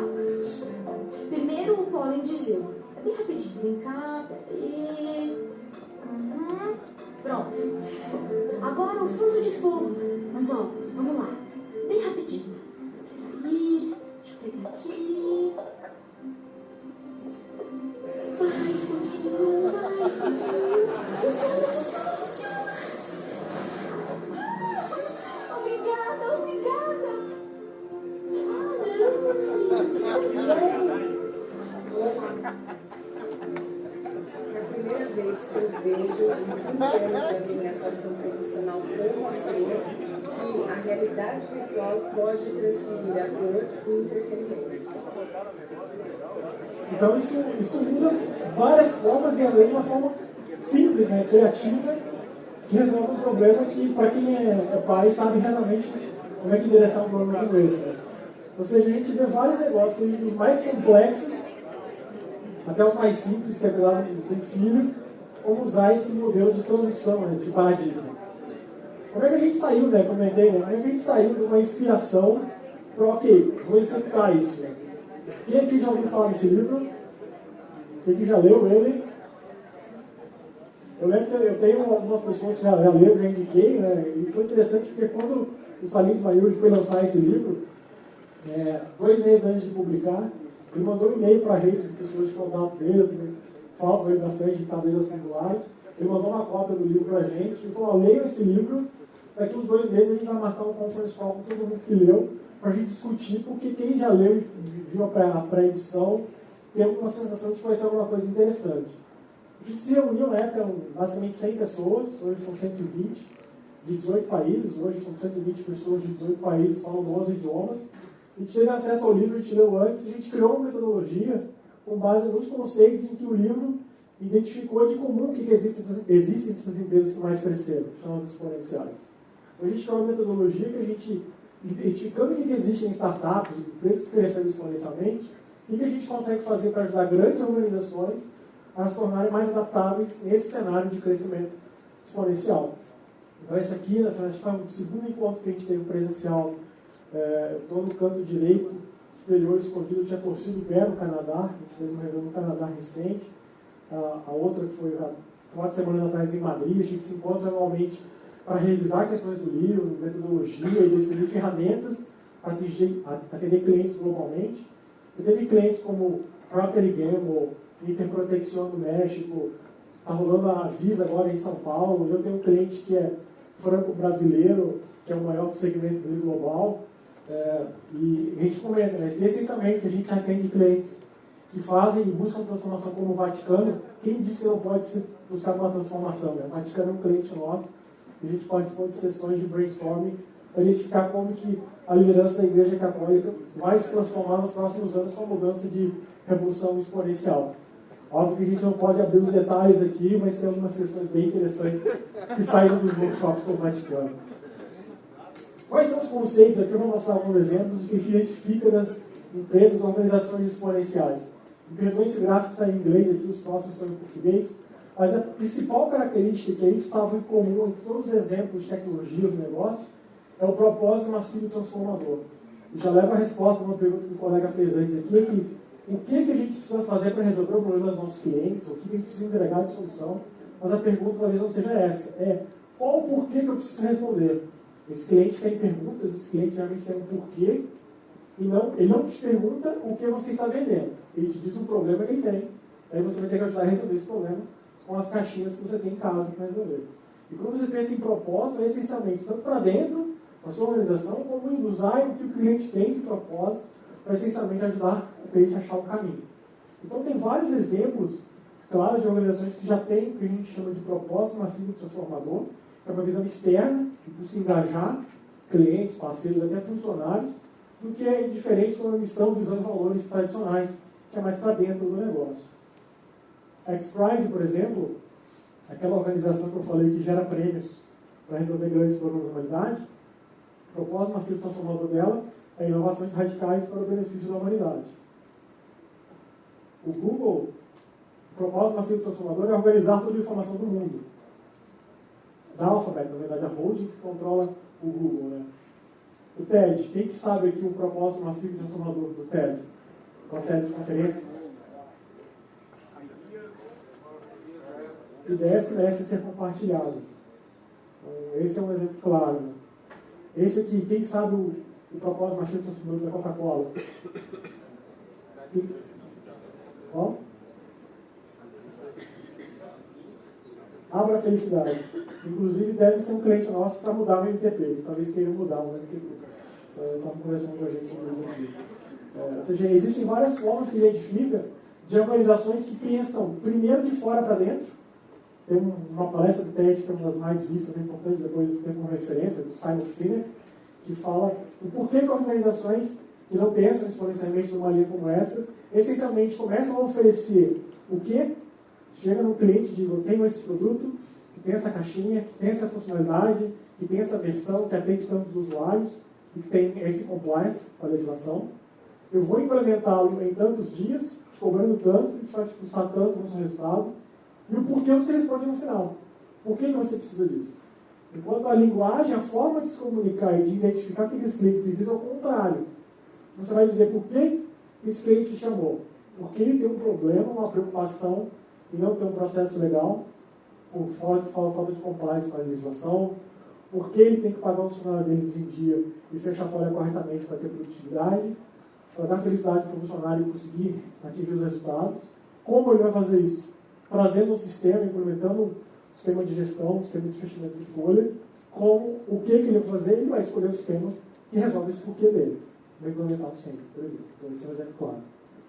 Primeiro o pólen de gelo. É bem rapidinho. Vem cá, peraí. Pronto. Agora o fruto de fogo. Mas ó, vamos lá. Bem rapidinho. Peraí. Deixa eu pegar aqui. Vai, escondinho, vai, escondinho. Funciona, funciona, funciona. Obrigada, obrigada. É a primeira vez que eu vejo em 15 anos da minha atuação profissional com vocês que a realidade virtual pode transferir a dor em entretenimento. Então, isso muda várias formas e às vezes uma forma simples, né, criativa, que resolve um problema que, para quem é pai, sabe realmente como é que endereçar um problema como esse. Né? Ou seja, a gente vê vários negócios, dos mais complexos até os mais simples, que é cuidar do filho, como usar esse modelo de transição, né, de paradigma. Como é que a gente saiu, né, comentei, né, como é que a gente saiu de uma inspiração para, ok, vou executar isso. Né? Quem aqui já ouviu falar desse livro? Quem aqui já leu ele? Eu lembro que eu tenho algumas pessoas que já leram, já indiquei, né, e foi interessante porque quando o Salim Ismail foi lançar esse livro, 2 meses antes de publicar, ele mandou um e-mail para a rede de pessoas de contato dele, que falam com ele bastante de tabela singular. Ele mandou uma cópia do livro para a gente e falou: leiam esse livro, daqui uns 2 meses a gente vai marcar um conference call com todo mundo que leu, para a gente discutir, porque quem já leu e viu a pré-edição tem alguma sensação de que vai ser alguma coisa interessante. A gente se reuniu na época, basicamente 100 pessoas, hoje são 120, de 18 países, hoje são 120 pessoas de 18 países, falam 11 idiomas, A gente teve acesso ao livro, a gente leu antes, a gente criou uma metodologia com base nos conceitos em que o livro identificou de comum que existem essas empresas que mais cresceram, que são as exponenciais. Então a gente criou uma metodologia que a gente, identificando o que existem em startups, empresas que cresceram exponencialmente, o que a gente consegue fazer para ajudar grandes organizações a se tornarem mais adaptáveis nesse cenário de crescimento exponencial. Então esse aqui, na verdade, foi o segundo encontro que a gente teve presencial. Estou no canto direito superior escondido, eu tinha torcido o pé no Canadá, a gente fez uma reunião no Canadá recente. A outra que foi há 4 semanas atrás em Madrid, a gente se encontra anualmente para revisar questões do livro, metodologia e definir ferramentas para atender clientes globalmente. Eu teve clientes como Procter & Gamble, Interprotection do México, está rolando a Visa agora em São Paulo. Eu tenho um cliente que é franco-brasileiro, que é o maior do segmento dele global. E a gente comenta, né? Essencialmente a gente atende clientes que fazem e buscam transformação como o Vaticano. Quem disse que não pode buscar uma transformação? Né? O Vaticano é um cliente nosso e a gente participou de sessões de brainstorming para identificar como que a liderança da Igreja Católica vai se transformar nos próximos anos com a mudança de revolução exponencial. Óbvio que a gente não pode abrir os detalhes aqui, mas tem algumas questões bem interessantes que saíram dos workshops com o Vaticano. Quais são os conceitos? Aqui eu vou mostrar alguns exemplos do que a gente identifica das empresas, organizações exponenciais. Me perdoe, esse gráfico está em inglês aqui, os próximos estão em português, mas a principal característica que a gente estava em comum entre todos os exemplos de tecnologia, os negócios, é o propósito massivo e transformador. E já leva a resposta a uma pergunta que o colega fez antes aqui, é que o que a gente precisa fazer para resolver o problema dos nossos clientes, o que a gente precisa entregar de solução, mas a pergunta talvez não seja essa, qual o porquê que eu preciso responder? Esse cliente tem perguntas, esse cliente realmente tem um porquê, e ele não te pergunta o que você está vendendo, ele te diz um problema que ele tem, aí você vai ter que ajudar a resolver esse problema com as caixinhas que você tem em casa para resolver. E quando você pensa em propósito, é essencialmente tanto para dentro, para a sua organização, como em usar o que o cliente tem de propósito para essencialmente ajudar o cliente a achar o caminho. Então tem vários exemplos, claro, de organizações que já têm o que a gente chama de propósito massivo transformador, que é uma visão externa, que busca engajar clientes, parceiros, até funcionários, do que é diferente com uma missão, visão e valores tradicionais, que é mais para dentro do negócio. A X-Prize, por exemplo, aquela organização que eu falei que gera prêmios para resolver grandes problemas da humanidade, o propósito massivo transformador dela é inovações radicais para o benefício da humanidade. O Google, o propósito massivo transformador é organizar toda a informação do mundo. Da Alphabet, na verdade, a holding que controla o Google. Né? O TED, quem que sabe aqui o propósito massivo transformador do TED? Uma série de conferências. Ideias que merecem ser compartilhadas. Então, esse é um exemplo claro. Né? Esse aqui, quem sabe o propósito massivo transformador da Coca-Cola? Qual? Abra a felicidade. Inclusive, deve ser um cliente nosso para mudar o MTP. Eles talvez queiram mudar o MTP. Estavam conversando com a gente sobre isso aqui. Ou seja, existem várias formas que a gente identifica de organizações que pensam primeiro de fora para dentro. Tem uma palestra do TED, que é uma das mais vistas, é importante, depois tem como referência, do Simon Sinek, que fala o porquê que organizações que não pensam exponencialmente numa linha como essa, essencialmente começam a oferecer o quê? Chega num cliente e diz, eu tenho esse produto, que tem essa caixinha, que tem essa funcionalidade, que tem essa versão, que atende tantos usuários, e que tem esse compliance com a legislação. Eu vou implementá-lo em tantos dias, te cobrando tanto, isso vai te custar tanto no seu resultado. E o porquê você responde no final. Por que você precisa disso? Enquanto a linguagem, a forma de se comunicar e de identificar o que esse cliente precisa, é o contrário. Você vai dizer por que esse cliente te chamou. Porque ele tem um problema, uma preocupação em não ter um processo legal, por falta de compliance com a legislação, porque ele tem que pagar o funcionário deles em dia e fechar a folha corretamente para ter produtividade, para dar felicidade para o funcionário e conseguir atingir os resultados. Como ele vai fazer isso? Trazendo um sistema, implementando um sistema de gestão, um sistema de fechamento de folha, como o que ele vai fazer, ele vai escolher o sistema que resolve esse porquê dele. Vai implementar o sistema, por exemplo. Então, esse é um exemplo claro.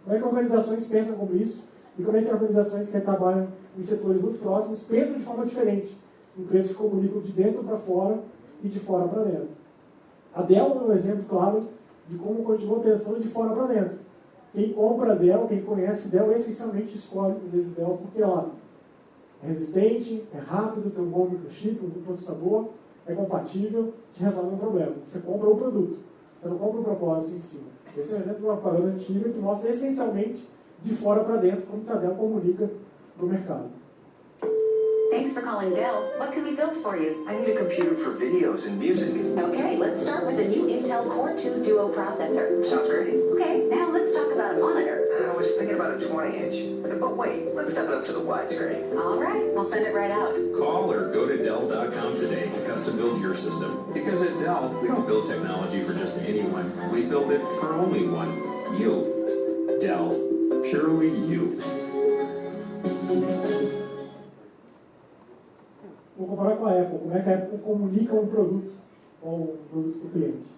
Como é que organizações pensam como isso? E como é que organizações que trabalham em setores muito próximos pensam de forma diferente? Empresas que comunicam de dentro para fora e de fora para dentro. A Dell é um exemplo claro de como continua pensando de fora para dentro. Quem compra Dell, quem conhece Dell, essencialmente escolhe o Dell porque ela é resistente, é rápido, tem um bom microchip, um bom processador, é compatível, te resolve um problema. Você compra o produto, você não compra o propósito em cima. Esse é um exemplo de uma propaganda antiga que mostra essencialmente de fora para dentro como que a Dell comunica para o mercado. Thanks for calling Dell. What can we build for you? I need a computer for videos and music. Okay, let's start with a new Intel Core 2 Duo processor. Sounds great. Okay, now let's talk about a monitor. I was thinking about a 20-inch. But wait, let's step it up to the widescreen. All right, we'll send it right out. Call or go to Dell.com today to custom build your system. Because at Dell, we don't build technology for just anyone. We build it for only one. You. Dell. Purely you. Vou comparar com a Apple. Como é que a Apple comunica um produto com o produto para o cliente?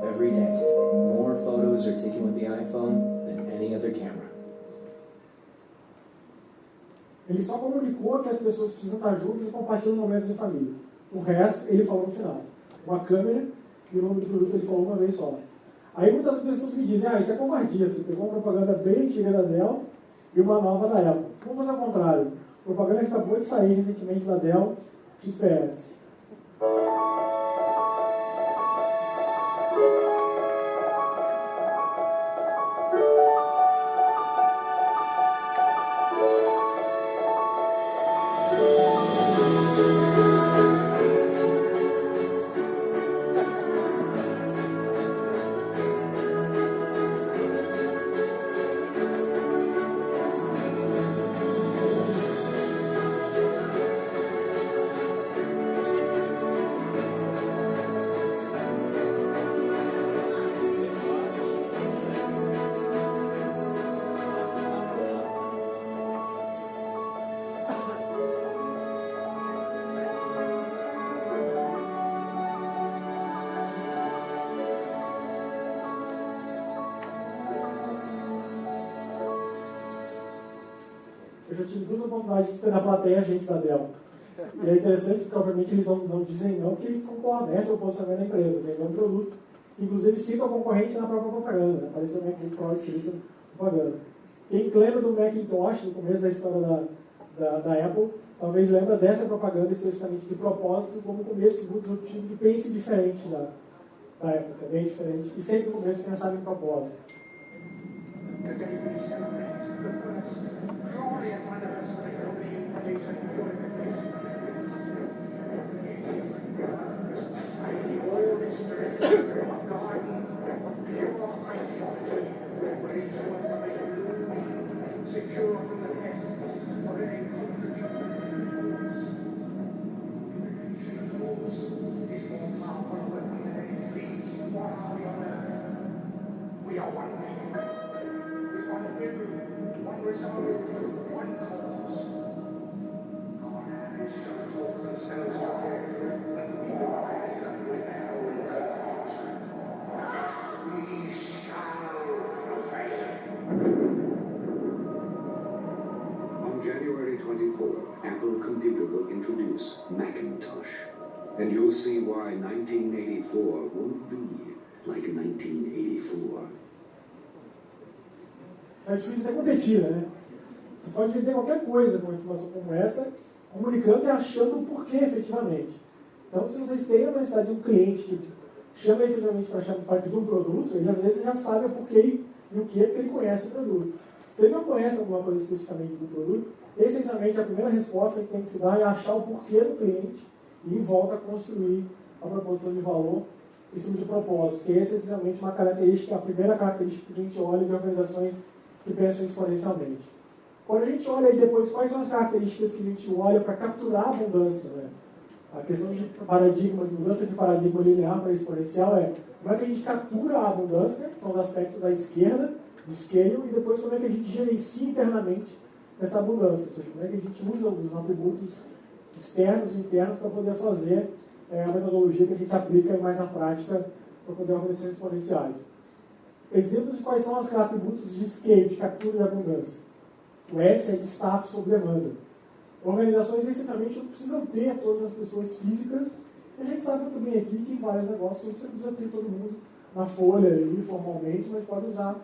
Every day, more photos are taken with the iPhone than any other camera. Ele só comunicou que as pessoas precisam estar juntas e compartilham momentos em família. O resto, ele falou no final. Uma câmera e o nome do produto ele falou uma vez só. Aí muitas pessoas me dizem, isso é covardia, você pegou uma propaganda bem antiga da Dell e uma nova da Apple. Vamos fazer ao contrário. Propaganda que acabou de sair recentemente da Dell XPS. Eu já tive duas oportunidades de ter na plateia gente da Dell. E é interessante porque, obviamente, eles não dizem não, porque eles concordam, esse é o posicionamento da empresa, vender um produto. Inclusive, cita o concorrente na própria propaganda, né? Aparece o MacBook Pro escrito na propaganda. Quem lembra do Macintosh, no começo da história da Apple, talvez lembra dessa propaganda especificamente de propósito, como começo muito disruptivo de pense diferente da época, bem diferente. E sempre no começo pensava em propósito. Secure from the pests of any contradictions. Force is more powerful a weapon than any fleet. What are we on earth? We are one people, with one will, one resolve, one cause. Our hands shall talk themselves to death, and we will rally them with their own compulsion. We shall prevail. On January 24th, Apple Computer will introduce Macintosh. And you'll see why 1984 won't be like 1984. É difícil até competir, né? Você pode vender qualquer coisa com uma informação como essa, comunicando e achando o porquê efetivamente. Então, se vocês têm a necessidade de um cliente que chama efetivamente para pedir um produto, ele às vezes já sabe o porquê e o que, porque ele conhece o produto. Se ele não conhece alguma coisa especificamente do produto, essencialmente a primeira resposta que tem que se dar é achar o porquê do cliente e em volta construir a proposição de valor em cima de propósito, que é essencialmente uma característica, a primeira característica que a gente olha de organizações que pensam exponencialmente. Quando a gente olha aí depois quais são as características que a gente olha para capturar a abundância, né? A questão de paradigma, de mudança de paradigma linear para exponencial é como é que a gente captura a abundância, que são os aspectos da esquerda, do scale, e depois como é que a gente gerencia internamente essa abundância, ou seja, como é que a gente usa os atributos externos e internos para poder fazer a metodologia que a gente aplica mais na prática para poder organizações exponenciais. Exemplos de quais são os atributos de scale, de captura de abundância. O S é de staff sob demanda. Organizações essencialmente não precisam ter todas as pessoas físicas, e a gente sabe muito bem aqui que em vários negócios você precisa ter todo mundo na folha ali, formalmente, mas pode usar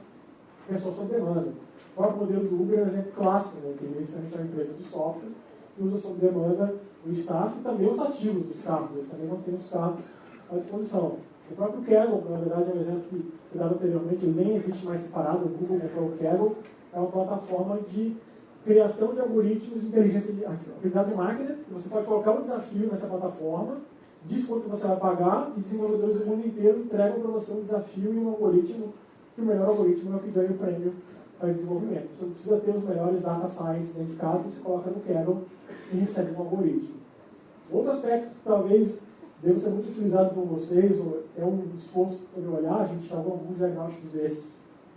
pessoas sob demanda. O próprio modelo do Uber é um exemplo clássico, né, que inicialmente é uma empresa de software que usa sob demanda o staff e também os ativos dos carros, ele também não tem os carros à disposição. O próprio Kaggle, na verdade, é um exemplo que foi dado anteriormente, ele nem existe mais separado, o Google comprou o Kaggle, é uma plataforma de criação de algoritmos de inteligência de aprendizado de máquina. Você pode colocar um desafio nessa plataforma, diz quanto você vai pagar, e desenvolvedores do mundo inteiro entregam para você um desafio e um algoritmo, e o melhor algoritmo é o que ganha o prêmio para desenvolvimento. Você não precisa ter os melhores data science dentro de casa, você coloca no Kaggle e recebe um algoritmo. Outro aspecto que talvez deva ser muito utilizado por vocês, ou é um esforço para poder olhar, a gente jogou alguns diagnósticos desses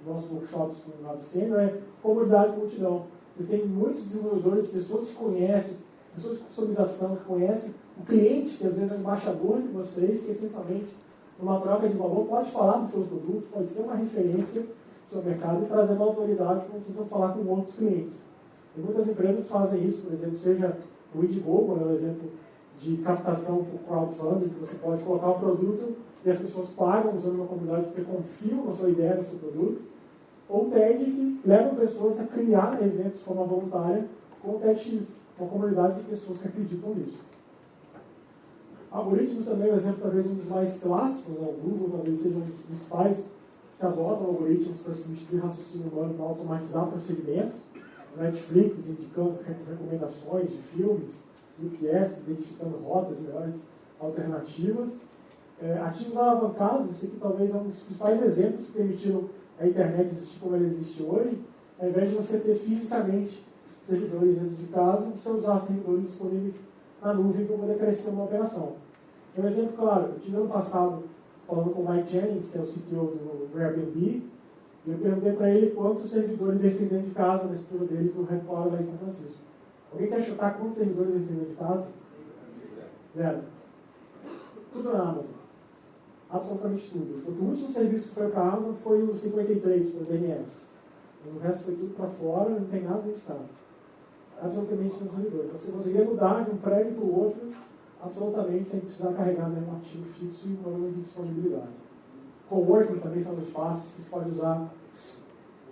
nos nossos workshops com o Naviceno, é comunidade de multidão. Vocês têm muitos desenvolvedores, pessoas que conhecem, pessoas de customização que conhecem o cliente, que às vezes é o embaixador de vocês, que essencialmente, numa troca de valor, pode falar do seu produto, pode ser uma referência do seu mercado e trazer uma autoridade quando vocês vão falar com outros clientes. E muitas empresas fazem isso, por exemplo, seja o Indiegogo, né, um exemplo de captação por crowdfunding, que você pode colocar um produto e as pessoas pagam usando uma comunidade porque confiam na sua ideia, no seu produto. Ou o TED, que levam pessoas a criar eventos de forma voluntária, como o TEDx, uma comunidade de pessoas que acreditam nisso. Algoritmos também é um exemplo, talvez um dos mais clássicos, né? O Google talvez seja um dos principais que adotam algoritmos para substituir raciocínio humano, para automatizar procedimentos. Netflix indicando recomendações de filmes, UPS identificando rotas e melhores alternativas. Ativos alavancados, esse aqui talvez é um dos principais exemplos que permitiram a internet existir como ela existe hoje, ao invés de você ter fisicamente servidores dentro de casa, você usar servidores disponíveis na nuvem para poder crescer uma operação. Um exemplo claro, eu tive ano passado falando com o Mike Jennings, que é o CTO do Airbnb, e eu perguntei para ele quantos servidores eles têm dentro de casa na estrutura deles no headquarter lá em São Francisco. Alguém quer chutar quantos servidores eles têm dentro de casa? 0. Tudo na Amazon. Absolutamente tudo. O último serviço que foi para a Amazon foi o 53, para o DNS. O resto foi tudo para fora, não tem nada dentro de casa. Absolutamente no servidor. Então você conseguia mudar de um prédio para o outro, absolutamente sem precisar carregar nenhum artigo fixo e um problema de disponibilidade. Coworking também são espaços que você pode usar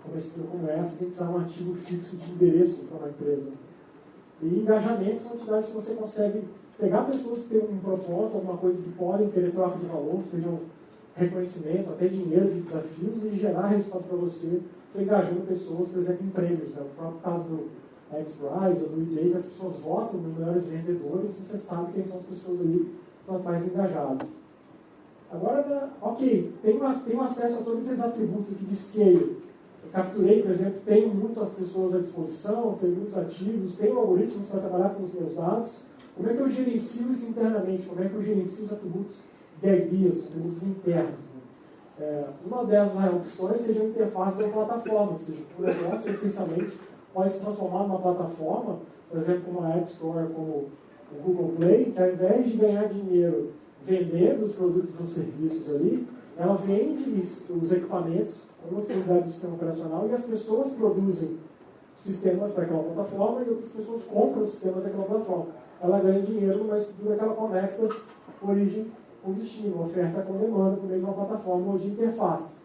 uma estrutura como essa, sem precisar de um artigo fixo de endereço para uma empresa. E engajamentos são atividades que você consegue pegar pessoas que têm um propósito, alguma coisa que podem querer troca de valor, seja um reconhecimento, até dinheiro de desafios, e gerar resultado para você engajando pessoas, por exemplo, em prêmios. Né? O próprio caso do XPRIZE ou do eBay, que as pessoas votam nos melhores vendedores, e você sabe quem são as pessoas ali as mais engajadas. Agora, ok, tenho acesso a todos esses atributos aqui de scale. Eu capturei, por exemplo, tenho muitas pessoas à disposição, tenho muitos ativos, tenho algoritmos para trabalhar com os meus dados. Como é que eu gerencio isso internamente? Como é que eu gerencio os atributos de ideas, os atributos internos? Uma dessas opções seja a interface da plataforma, ou seja, o negócio essencialmente pode se transformar numa plataforma, por exemplo, como a App Store, como o Google Play, que ao invés de ganhar dinheiro vendendo os produtos ou serviços ali, ela vende os equipamentos com uma disponibilidade do sistema operacional e as pessoas produzem sistemas para aquela plataforma e outras pessoas compram os sistemas daquela plataforma. Ela ganha dinheiro numa estrutura que ela conecta origem com destino, oferta com demanda por meio de uma plataforma de interfaces.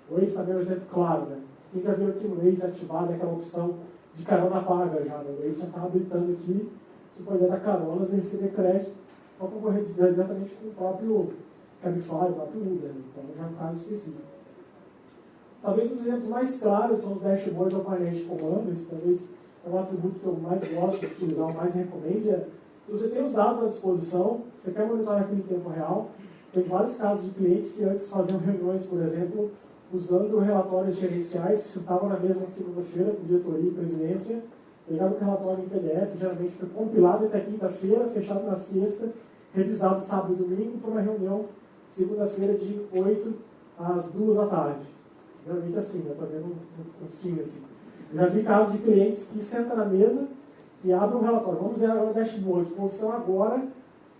O Waze também é um exemplo claro, né? Quem já viu aqui no Waze ativado aquela opção de carona paga já, né? O Waze já está habilitando aqui, você pode dar caronas e receber crédito para concorrer diretamente com o próprio Cabify, o próprio Uber, né? Então já é um caso específico. Talvez os exemplos mais claros são os dashboards ou painéis de comando. Esse talvez é um atributo que eu mais gosto de utilizar, o mais recomendo. Se você tem os dados à disposição, você quer monitorar aquilo em tempo real. Tem vários casos de clientes que antes faziam reuniões, por exemplo, usando relatórios gerenciais que sentavam na mesa na segunda-feira com diretoria e presidência, pegavam o relatório em PDF, geralmente foi compilado até quinta-feira, fechado na sexta, revisado sábado e domingo para uma reunião segunda-feira de 8 às 2 da tarde. Geralmente assim, eu estou vendo um sim assim. Eu já vi casos de clientes que sentam na mesa e abrem um relatório. Vamos ver agora o dashboard, posição agora,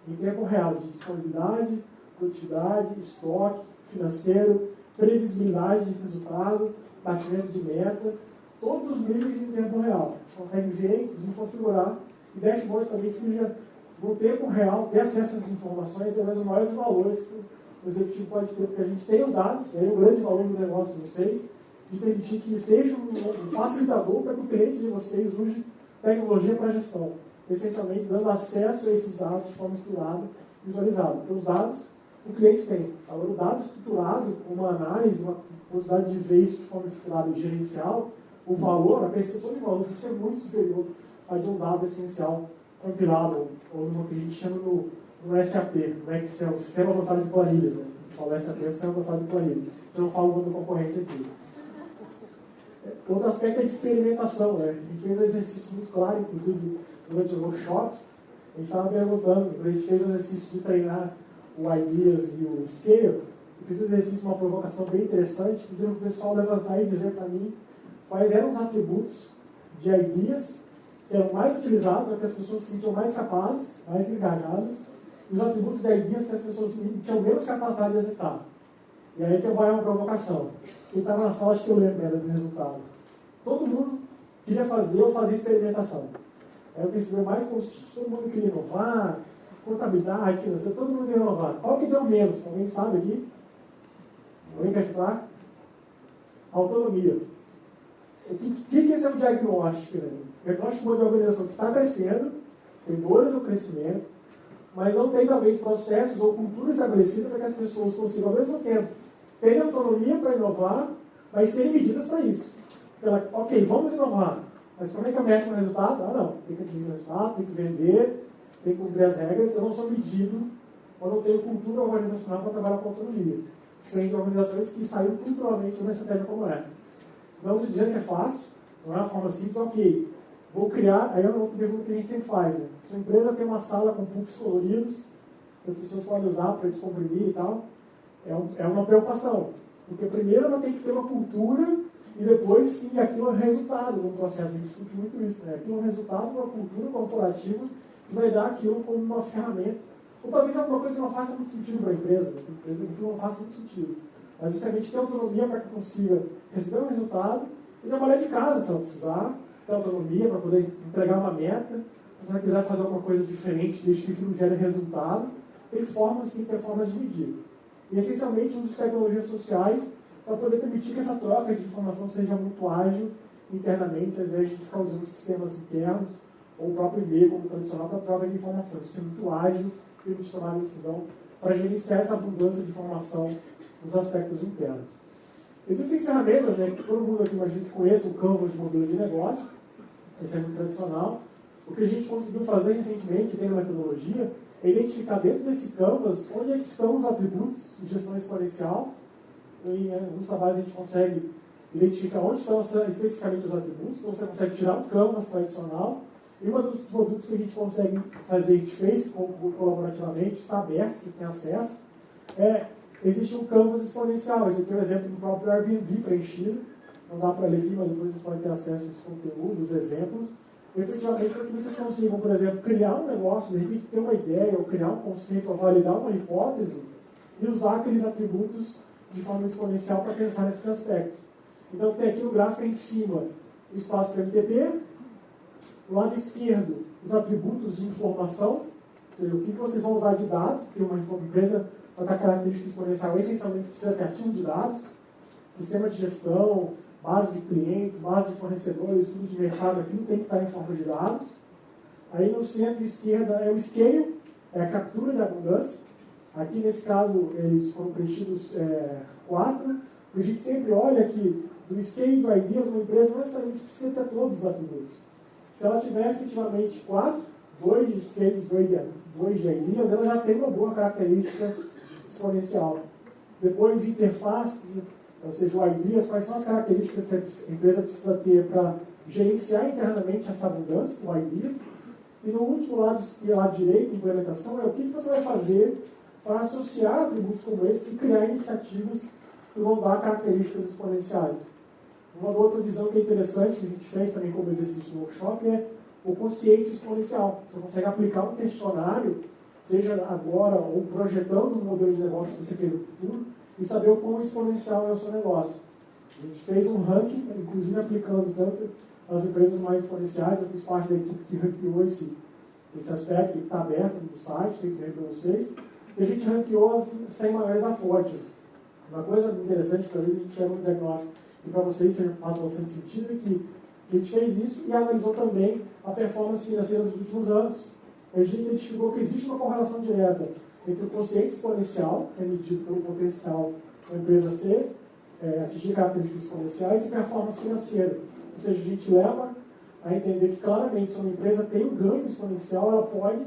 em tempo real, de disponibilidade, produtividade, estoque, financeiro, previsibilidade de resultado, batimento de meta, todos os níveis em tempo real. A gente consegue ver, inclusive configurar, e dashboard também seja no tempo real, ter acesso às informações, é um dos maiores valores que o executivo pode ter, porque a gente tem os dados, é o grande valor do negócio de vocês, de permitir que seja um facilitador para que o cliente de vocês use tecnologia para gestão, essencialmente dando acesso a esses dados de forma estruturada e visualizada. Porque os dados o cliente tem. Agora, o dado estruturado, uma análise, uma possibilidade de ver isso de forma estruturada e gerencial, o valor, a percepção de valor, que isso é muito superior a de um dado essencial compilado, ou no que a gente chama no SAP, no Excel, Sistema Avançado de Planilhas. Né? A gente fala SAP, é o Sistema Avançado de Planilhas. Você não fala o nome do concorrente aqui. Outro aspecto é de experimentação. Né? A gente fez um exercício muito claro, inclusive, durante os workshops. A gente estava perguntando, a gente fez um exercício de treinar o Ideas e o Scale. Eu fiz um exercício, uma provocação bem interessante, pedindo para o pessoal levantar e dizer para mim quais eram os atributos de Ideas que eram mais utilizados, que as pessoas se sentiam mais capazes, mais engajadas, e os atributos de Ideas que as pessoas tinham menos capacidade de executar. E aí que vai uma provocação. Quem estava na sala, acho que eu lembro do resultado. Todo mundo queria fazer ou fazer experimentação. Aí eu percebi mais positivo, todo mundo queria inovar, contabilidade, financeira, todo mundo queria inovar. Qual que deu menos? Alguém sabe aqui? Alguém quer chutar? Autonomia. O que é esse diagnóstico? Né? O diagnóstico de uma organização que está crescendo, tem dores no crescimento, mas não tem, talvez, processos ou cultura estabelecida para que as pessoas consigam, ao mesmo tempo, terem autonomia para inovar, mas serem medidas para isso. Ok, vamos inovar, mas como é que eu meço o resultado? Ah, não, tem que atingir o resultado, tem que vender, tem que cumprir as regras, eu não sou medido, eu não tenho cultura organizacional para trabalhar com autonomia. Diferente de organizações que saíram culturalmente de uma estratégia como essa. Não estou dizendo que é fácil, não é uma forma simples, ok. Vou criar, aí é uma outra pergunta que a gente sempre faz, né? Sua empresa tem uma sala com puffs coloridos, que as pessoas podem usar para descomprimir e tal. É uma preocupação. Porque primeiro ela tem que ter uma cultura e depois sim aquilo é resultado no processo. A gente discute muito isso, né? Aquilo é um resultado de uma cultura corporativa que vai dar aquilo como uma ferramenta. Ou talvez alguma coisa que não faça muito sentido para a empresa, né? Tem empresa que não faça muito sentido. Mas justamente ter autonomia para que consiga receber um resultado e trabalhar de casa se ela precisar, ter autonomia para poder entregar uma meta, se ela quiser fazer alguma coisa diferente, desde que aquilo gere resultado, tem que ter formas de medir. E essencialmente o uso de tecnologias sociais para poder permitir que essa troca de informação seja muito ágil internamente, ao invés de ficar usando sistemas internos ou o próprio e-mail como tradicional para troca de informação. Isso é muito ágil, permite tomar a decisão para gerenciar essa abundância de informação nos aspectos internos. Existem ferramentas, né, que todo mundo aqui imagina que conhece, o Canvas de modelo de negócio, esse é muito tradicional. O que a gente conseguiu fazer recentemente, tem na metodologia, é identificar dentro desse Canvas onde é que estão os atributos de gestão exponencial. Em alguns trabalhos a gente consegue identificar onde estão especificamente os atributos, então você consegue tirar um Canvas tradicional. E um dos produtos que a gente consegue fazer, a gente fez colaborativamente, está aberto, vocês têm acesso, existe um Canvas exponencial. Esse aqui é um exemplo do próprio Airbnb preenchido. Não dá para ler aqui, mas depois vocês podem ter acesso aos conteúdos, exemplos. E, efetivamente, para que vocês consigam, por exemplo, criar um negócio, de repente ter uma ideia, ou criar um conceito, ou validar uma hipótese, e usar aqueles atributos de forma exponencial para pensar nesses aspectos. Então, tem aqui no gráfico em cima o espaço para MTP, do lado esquerdo, os atributos de informação, ou seja, o que vocês vão usar de dados, porque uma empresa vai dar característica exponencial, essencialmente precisa ter ativo de dados, sistema de gestão, base de clientes, base de fornecedores, estudo de mercado, aquilo tem que estar em forma de dados. Aí no centro esquerda é o scale, é a captura de abundância. Aqui nesse caso eles foram preenchidos 4. A gente sempre olha que do scale do ideas, uma empresa não necessariamente precisa ter todos os atributos. Se ela tiver efetivamente 2 scales, 2 de ideas, ela já tem uma boa característica exponencial. Depois, interfaces, ou seja, o ideas, quais são as características que a empresa precisa ter para gerenciar internamente essa abundância, o ideas. E no último lado direito, implementação, é o que você vai fazer para associar atributos como esse e criar iniciativas que vão dar características exponenciais. Uma outra visão que é interessante, que a gente fez também como exercício no workshop, é o quociente exponencial. Você consegue aplicar um questionário, seja agora ou projetando um modelo de negócio que você quer no futuro, e saber o quão exponencial é o seu negócio. A gente fez um ranking, inclusive aplicando tanto as empresas mais exponenciais. Eu fiz parte da equipe que ranqueou esse aspecto, que está aberto no site, tem que ver para vocês. E a gente ranqueou as 100 maiores da Fortune. Uma coisa interessante que talvez a gente chama de diagnóstico, que para vocês faz bastante sentido, é que a gente fez isso e analisou também a performance financeira dos últimos anos. A gente identificou que existe uma correlação direta entre o quociente exponencial, que é medido pelo potencial da empresa atingir características exponenciais, e performance financeira. Ou seja, a gente leva a entender que claramente se uma empresa tem um ganho exponencial, ela pode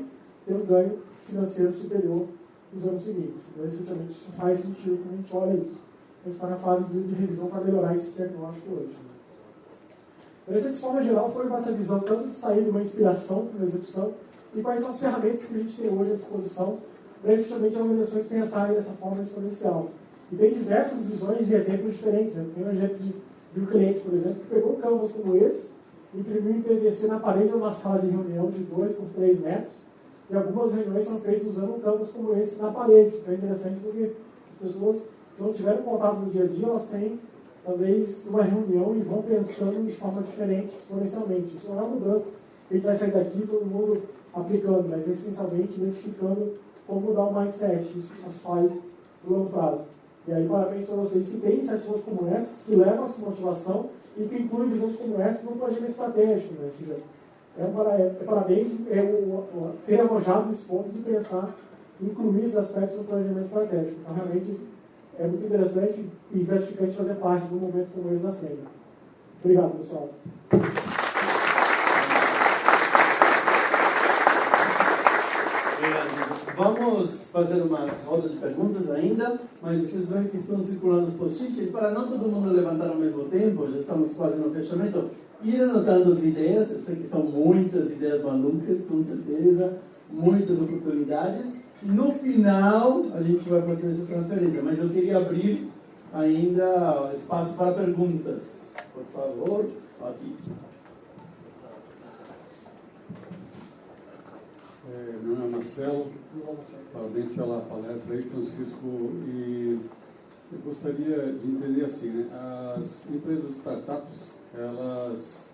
ter um ganho financeiro superior nos anos seguintes. Então, efetivamente, isso faz sentido quando a gente olha isso. A gente está na fase de revisão para melhorar esse diagnóstico hoje. Então, essa, de forma geral, foi essa visão tanto de sair de uma inspiração para uma execução e quais são as ferramentas que a gente tem hoje à disposição para efetivamente as organizações pensarem dessa forma exponencial. E tem diversas visões e exemplos diferentes. Né? Tem um exemplo de um cliente, por exemplo, que pegou um canvas como esse, imprimiu em PVC na parede de uma sala de reunião de 2 por 3 metros, e algumas reuniões são feitas usando um canvas como esse na parede. Então é interessante porque as pessoas, se não tiverem contato no dia a dia, elas têm, talvez, uma reunião e vão pensando de forma diferente, exponencialmente. Isso não é uma mudança que a gente vai sair daqui todo mundo aplicando, mas essencialmente identificando como mudar o mindset. Isso nos faz no longo prazo. E aí, parabéns para vocês que têm iniciativas como essas, que levam essa motivação e que incluem visões como essa no planejamento estratégico. Né? Ou seja, parabéns ser arrojados nesse ponto de pensar em incluir esses aspectos no planejamento estratégico. Então, realmente, é muito interessante e gratificante fazer parte de um momento como esse da Senha. Obrigado, pessoal. Vamos fazer uma roda de perguntas ainda, mas vocês veem que estão circulando os post-its. Para não todo mundo levantar ao mesmo tempo, já estamos quase no fechamento, ir anotando as ideias. Eu sei que são muitas ideias malucas, com certeza, muitas oportunidades. E no final, a gente vai fazer essa transferência. Mas eu queria abrir ainda espaço para perguntas. Por favor, aqui. Meu nome é Marcelo, parabéns pela palestra aí, Francisco, e eu gostaria de entender assim, né? As empresas startups, elas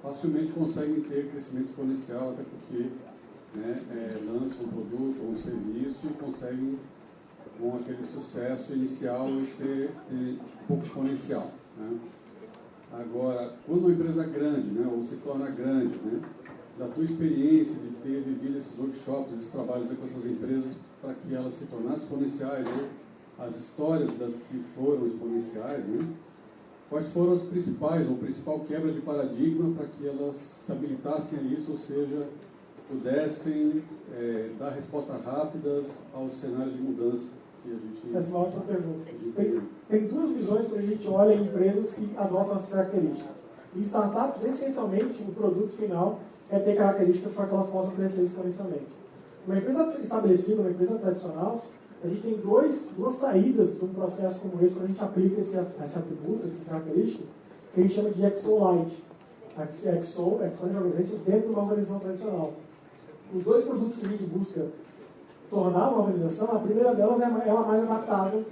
facilmente conseguem ter crescimento exponencial, até porque lançam um produto ou um serviço e conseguem, com aquele sucesso inicial, ser um pouco exponencial. Né? Agora, quando uma empresa grande, né, ou se torna grande, né, da tua experiência de ter vivido esses workshops, esses trabalhos com essas empresas para que elas se tornassem exponenciais, ou as histórias das que foram exponenciais, né? Quais foram as principais, ou principal quebra de paradigma para que elas se habilitassem a isso, ou seja, pudessem dar respostas rápidas aos cenários de mudança que a gente... Essa é uma ótima pergunta. Tem duas visões quando a gente olha em empresas que adotam as características. Em startups, essencialmente, o produto final é ter características para que elas possam crescer exponencialmente. Uma empresa estabelecida, uma empresa tradicional, a gente tem duas saídas de um processo como esse, quando a gente aplica esse atributo, essas características, que a gente chama de XO-Lite. Exponential Organization, dentro de uma organização tradicional. Os dois produtos que a gente busca tornar uma organização, a primeira delas é ela mais adaptável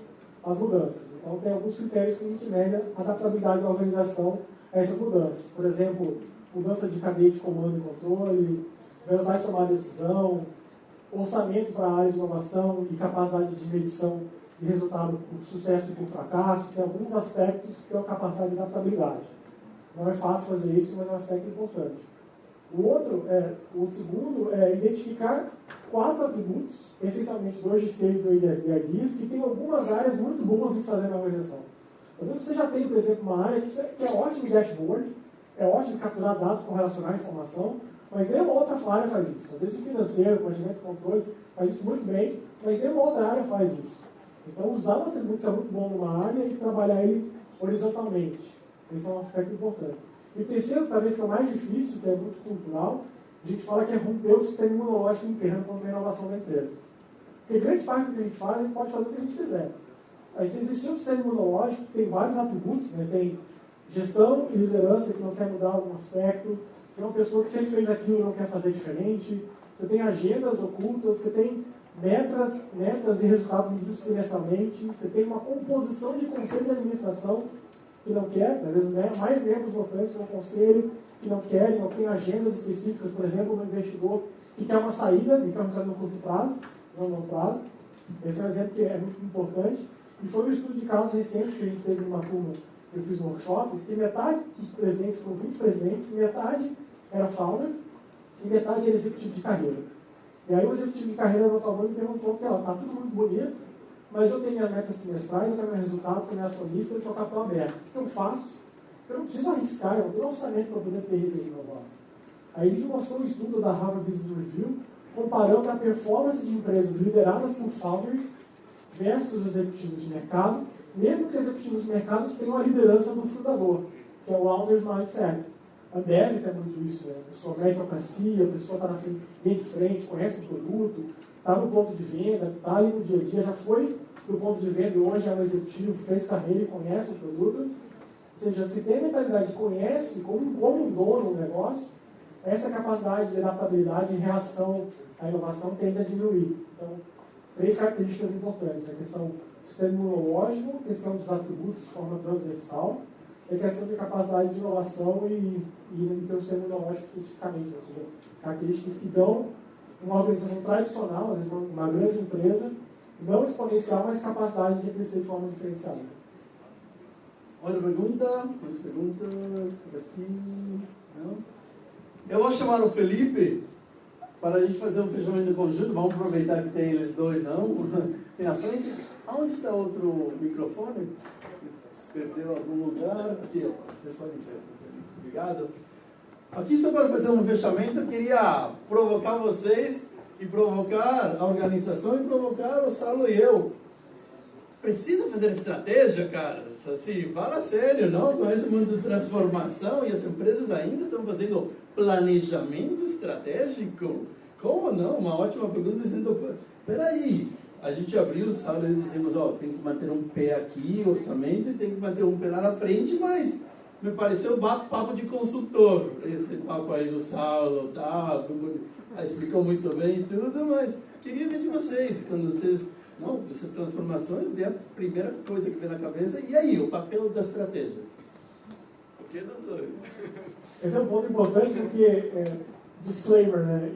às mudanças. Então, tem alguns critérios que a gente mede a adaptabilidade da organização a essas mudanças. Por exemplo, mudança de cadeia de comando e controle, velocidade de tomar decisão, orçamento para a área de inovação e capacidade de medição de resultado por sucesso e por fracasso. Tem alguns aspectos que têm uma capacidade de adaptabilidade. Não é fácil fazer isso, mas é um aspecto importante. O segundo é identificar 4 atributos, essencialmente 2 de stage e 2 de ideas, que tem algumas áreas muito boas em fazer na organização. Às vezes você já tem, por exemplo, uma área que é ótimo em dashboard, é ótimo capturar dados, correlacionar informação, mas nenhuma outra área faz isso. Às vezes o financeiro, o planejamento e controle faz isso muito bem, mas nenhuma outra área faz isso. Então, usar um atributo que é muito bom numa área e trabalhar ele horizontalmente. Esse é um aspecto importante. E o terceiro, talvez que é o mais difícil, que é muito cultural, a gente fala que é romper o sistema imunológico interno contra a inovação da empresa. Porque grande parte do que a gente faz, a gente pode fazer o que a gente quiser. Aí, se existir um sistema imunológico, tem vários atributos, né? Tem gestão e liderança que não quer mudar algum aspecto, tem uma pessoa que sempre fez aquilo e não quer fazer diferente, você tem agendas ocultas, você tem metas e resultados medidos trimestralmente, você tem uma composição de conselho de administração que não quer, às vezes mais membros votantes no conselho que não querem, ou tem agendas específicas, por exemplo, no investidor que quer uma saída, e quer uma saída no curto prazo, não no longo prazo. Esse é um exemplo que é muito importante. E foi um estudo de casos recente que a gente teve numa turma que eu fiz um workshop, que metade dos presidentes, foram 20 presidentes, metade era founder e metade era executivo de carreira. E aí o executivo de carreira no Talvão me perguntou que está tudo muito bonito, mas eu tenho minhas metas semestrais, eu tenho meu resultado, eu tenho minha acionista, eu tenho capital aberto. O que eu faço? Eu não preciso arriscar, eu não tenho orçamento para poder perder e inovar. Aí a gente mostrou um estudo da Harvard Business Review comparando a performance de empresas lideradas por founders versus executivos de mercado, mesmo que executivos de mercado tenham a liderança do fundador, que é o Founders Mindset. A Ambev tem muito isso, né? A pessoa meritocracia, a pessoa está bem de frente, conhece o produto, está no ponto de venda, está ali no dia a dia, já foi do ponto de venda e hoje é um executivo, fez carreira e conhece o produto. Ou seja, se tem a mentalidade de conhece como um dono do negócio, essa capacidade de adaptabilidade e reação à inovação tende a diminuir. Então, 3 características importantes: a questão do sistema imunológico, a questão dos atributos de forma transversal, e a questão de capacidade de inovação e ter o sistema imunológico especificamente, ou seja, características que dão uma organização tradicional, às vezes uma grande empresa, não exponencial, mas capacidade de crescer de forma diferenciada. Outra pergunta? Outras perguntas? Por aqui? Não? Eu vou chamar o Felipe para a gente fazer um fechamento conjunto. Vamos aproveitar que tem eles dois, não? Tem na frente. Aonde está outro microfone? Se perdeu em algum lugar? Aqui, ó. Vocês podem ver. Obrigado. Aqui, só para fazer um fechamento, eu queria provocar vocês e provocar a organização e provocar o Saulo e eu. Precisa fazer estratégia, caras? Assim, fala sério, não? Com esse mundo de transformação e as empresas ainda estão fazendo planejamento estratégico? Como não? Uma ótima pergunta dizendo, peraí, a gente abriu o Saulo e dizemos, ó, tem que manter um pé aqui, orçamento, e tem que manter um pé lá na frente, mas me pareceu papo de consultor, esse papo aí do Saulo, tá, explicou muito bem tudo, mas queria ver de vocês, quando vocês, não, essas transformações, vem a primeira coisa que vem na cabeça, e aí, o papel da estratégia? O que dos dois? Esse é um ponto importante porque, disclaimer, né?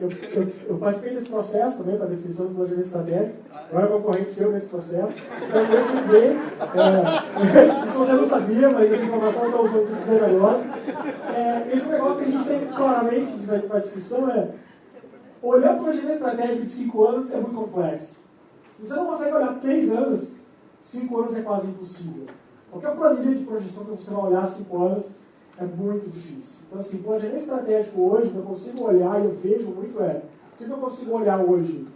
Eu participei desse processo também para a definição do planejamento estratégico, eu era concorrente seu nesse processo, então eu conheço muito bem, isso você não sabia, mas essa informação eu estou usando dizer agora. Esse negócio que a gente tem claramente para a discussão é, olhar para o planejamento estratégico de 5 anos é muito complexo. Se você não consegue olhar 3 anos, 5 anos é quase impossível. Qualquer planilha de projeção que você vai olhar 5 anos é muito difícil. Então, assim, planejamento estratégico hoje, eu consigo olhar e eu vejo muito o que eu consigo olhar hoje?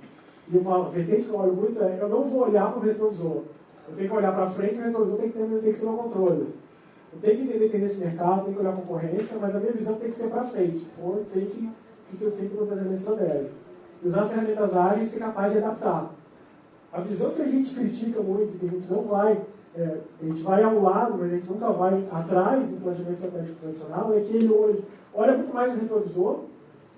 E uma vertente que eu olho muito eu não vou olhar para o retrovisor. Eu tenho que olhar para frente e o retrovisor tem que ser no controle. Eu tenho que entender que existe mercado, tenho que olhar a concorrência, mas a minha visão tem que ser para frente. Tem que ter feito no planejamento estratégico. E usar ferramentas ágeis e ser capaz de adaptar. A visão que a gente critica muito, que a gente não vai, a gente vai ao lado, mas a gente nunca vai atrás do planejamento estratégico tradicional, é que ele hoje olha muito mais no retrovisor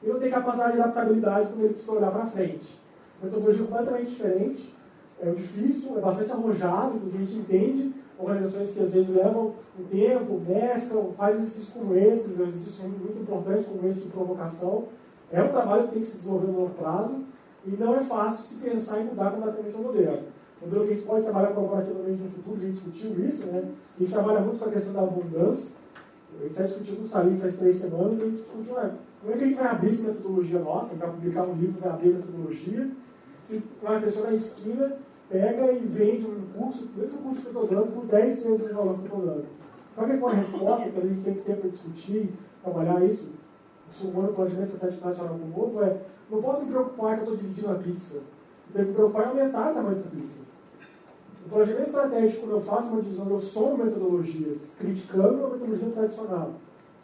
e não tem capacidade de adaptabilidade quando ele precisa olhar para frente. Uma metodologia completamente diferente, é difícil, é bastante arrojado, a gente entende organizações que às vezes levam um tempo, mesclam, fazem exercícios como esses, exercícios muito importantes como esse de provocação. É um trabalho que tem que se desenvolver no longo prazo e não é fácil se pensar em mudar completamente o modelo. O modelo que a gente pode trabalhar corporativamente no futuro, a gente discutiu isso, né? A gente trabalha muito com a questão da abundância. A gente já discutiu com o Salim faz 3 semanas, a gente discutiu, como é que a gente vai abrir essa metodologia nossa, a gente vai publicar um livro, vai abrir a metodologia. Se uma pessoa na esquina pega e vende um curso, esse curso que eu estou dando, por 10 vezes o valor que eu estou dando. Qual é a resposta que a gente tem que ter para discutir, trabalhar isso, sumando o planejamento estratégico nacional do novo, é: não posso me preocupar que eu estou dividindo a pizza. Eu tenho que me preocupar em aumentar o tamanho dessa pizza. O planejamento estratégico, quando eu faço uma divisão, eu somo metodologias, criticando a metodologia tradicional,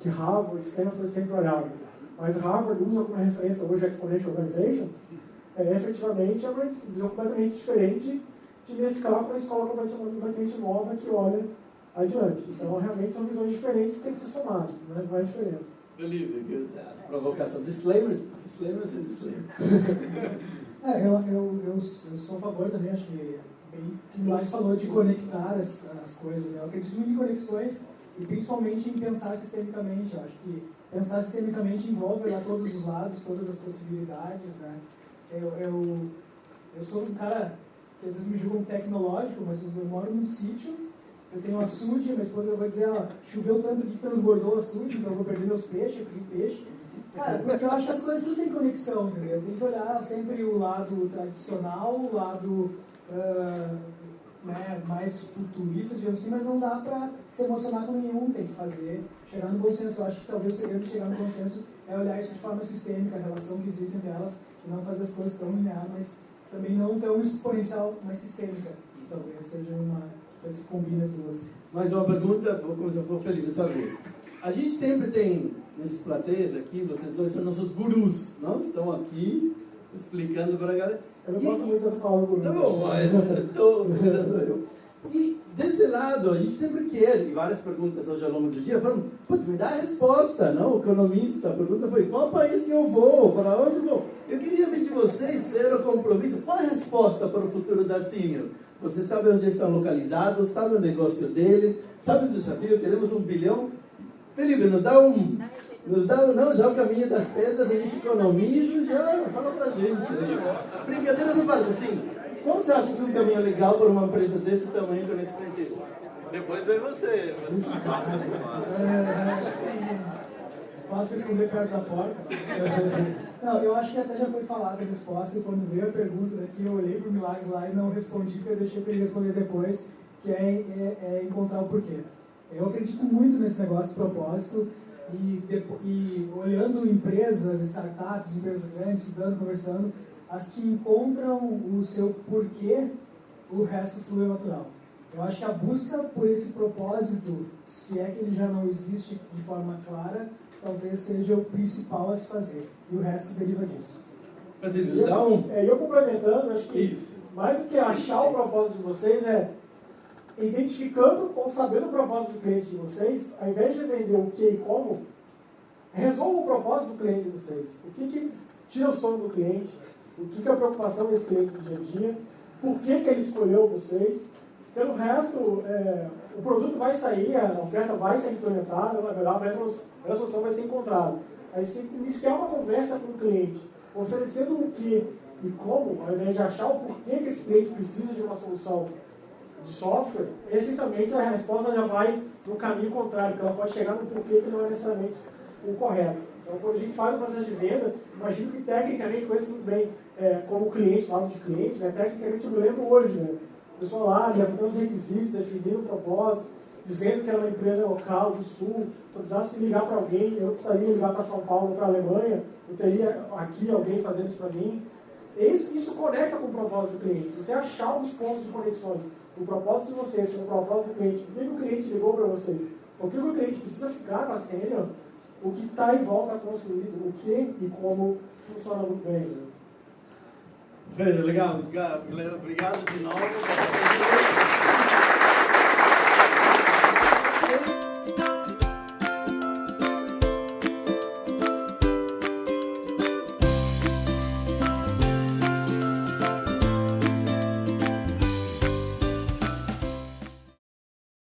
que Harvard, Stanford sempre olhavam. Mas Harvard usa como referência hoje a Exponential Organizations, efetivamente é uma visão completamente diferente de mesclar com uma escola completamente nova que olha adiante. Então, realmente são visões diferentes que têm que ser somadas, não é diferença. Felipe, o que você acha? Provocação. Disclaimer sem disclaimer. Eu sou a favor também, acho que o Milagres falou de conectar as coisas. Eu acredito muito em conexões e principalmente em pensar sistemicamente. Eu acho que pensar sistemicamente envolve olhar todos os lados, todas as possibilidades, né? Eu sou um cara que às vezes me julga um tecnológico, mas eu moro num sítio, eu tenho um açude, minha esposa vai dizer: choveu tanto que transbordou o açude, então eu vou perder meus peixes, eu crio peixe. Cara, porque eu acho que as coisas tudo tem conexão, entendeu? Tem que olhar sempre o lado tradicional, o lado mais futurista, digamos assim, mas não dá para se emocionar com nenhum, tem que fazer, chegar no bom senso. Eu acho que talvez o segredo de chegar no bom senso é olhar isso de forma sistêmica, a relação que existe entre elas, e não fazer as coisas tão linear, mas também não tão exponencial, mas sistêmica. Talvez seja uma coisa que combina as duas. Mais uma pergunta, vou começar por Felipe dessa vez. A gente sempre tem, nesses plateias aqui, vocês dois são nossos gurus, não? Estão aqui explicando para a galera. Eu não gosto muito das palavras gurus. Tá bom, mas estou usando eu. E desse lado, a gente sempre quer, e várias perguntas hoje ao longo do dia, falando: putz, me dá a resposta, não? O economista, a pergunta foi: qual país que eu vou? Para onde eu vou? Eu queria ver de vocês ser o compromisso. Qual é a resposta para o futuro da Senior? Vocês sabem onde estão localizados, sabem o negócio deles, sabem o desafio, queremos 1 bilhão. Felipe, nos dá já o caminho das pedras, a gente economiza, já fala pra gente. Né? Brincadeiras não faz assim. Qual você acha que é um caminho legal para uma empresa desse tamanho com esse sentido? Depois vem você. Posso responder perto da porta? Não, eu acho que até já foi falada a resposta, e quando veio a pergunta daqui, eu olhei para o Milagres lá e não respondi, porque eu deixei para ele responder depois, que é encontrar o porquê. Eu acredito muito nesse negócio de propósito, e olhando empresas, startups, empresas grandes, estudando, conversando, as que encontram o seu porquê, o resto flui natural. Eu acho que a busca por esse propósito, se é que ele já não existe de forma clara, talvez seja o principal a se fazer. E o resto deriva disso. Mas isso dá um... Eu complementando, acho que mais do que achar o propósito de vocês, identificando ou sabendo o propósito do cliente de vocês, ao invés de vender o que e como, resolva o propósito do cliente de vocês. O que tira o sono do cliente, o que é a preocupação desse cliente no dia a dia, por que ele escolheu vocês. Pelo resto, o produto vai sair, a oferta vai ser implementada, a solução vai ser encontrada. Aí, se iniciar uma conversa com o cliente, oferecendo o que e como, ao invés de achar o porquê que esse cliente precisa de uma solução de software, essencialmente a resposta já vai no caminho contrário, porque ela pode chegar no porquê que não é necessariamente o correto. Então, quando a gente faz o processo de venda, imagino que tecnicamente, conheço muito bem como cliente, lado de cliente, tecnicamente eu me lembro hoje, o pessoal lá, levantando os requisitos, definindo o propósito, dizendo que era uma empresa local do Sul, se eu precisasse ligar para alguém, eu precisaria ligar para São Paulo ou para a Alemanha, eu teria aqui alguém fazendo isso para mim. Isso conecta com o propósito do cliente. Se você achar os pontos de conexões, o propósito de vocês, o propósito do cliente, por que o cliente ligou para vocês, o que o cliente precisa ficar com a Senior, o que está em volta construído, o que e como funciona muito bem. Veja, legal, galera, obrigado de novo.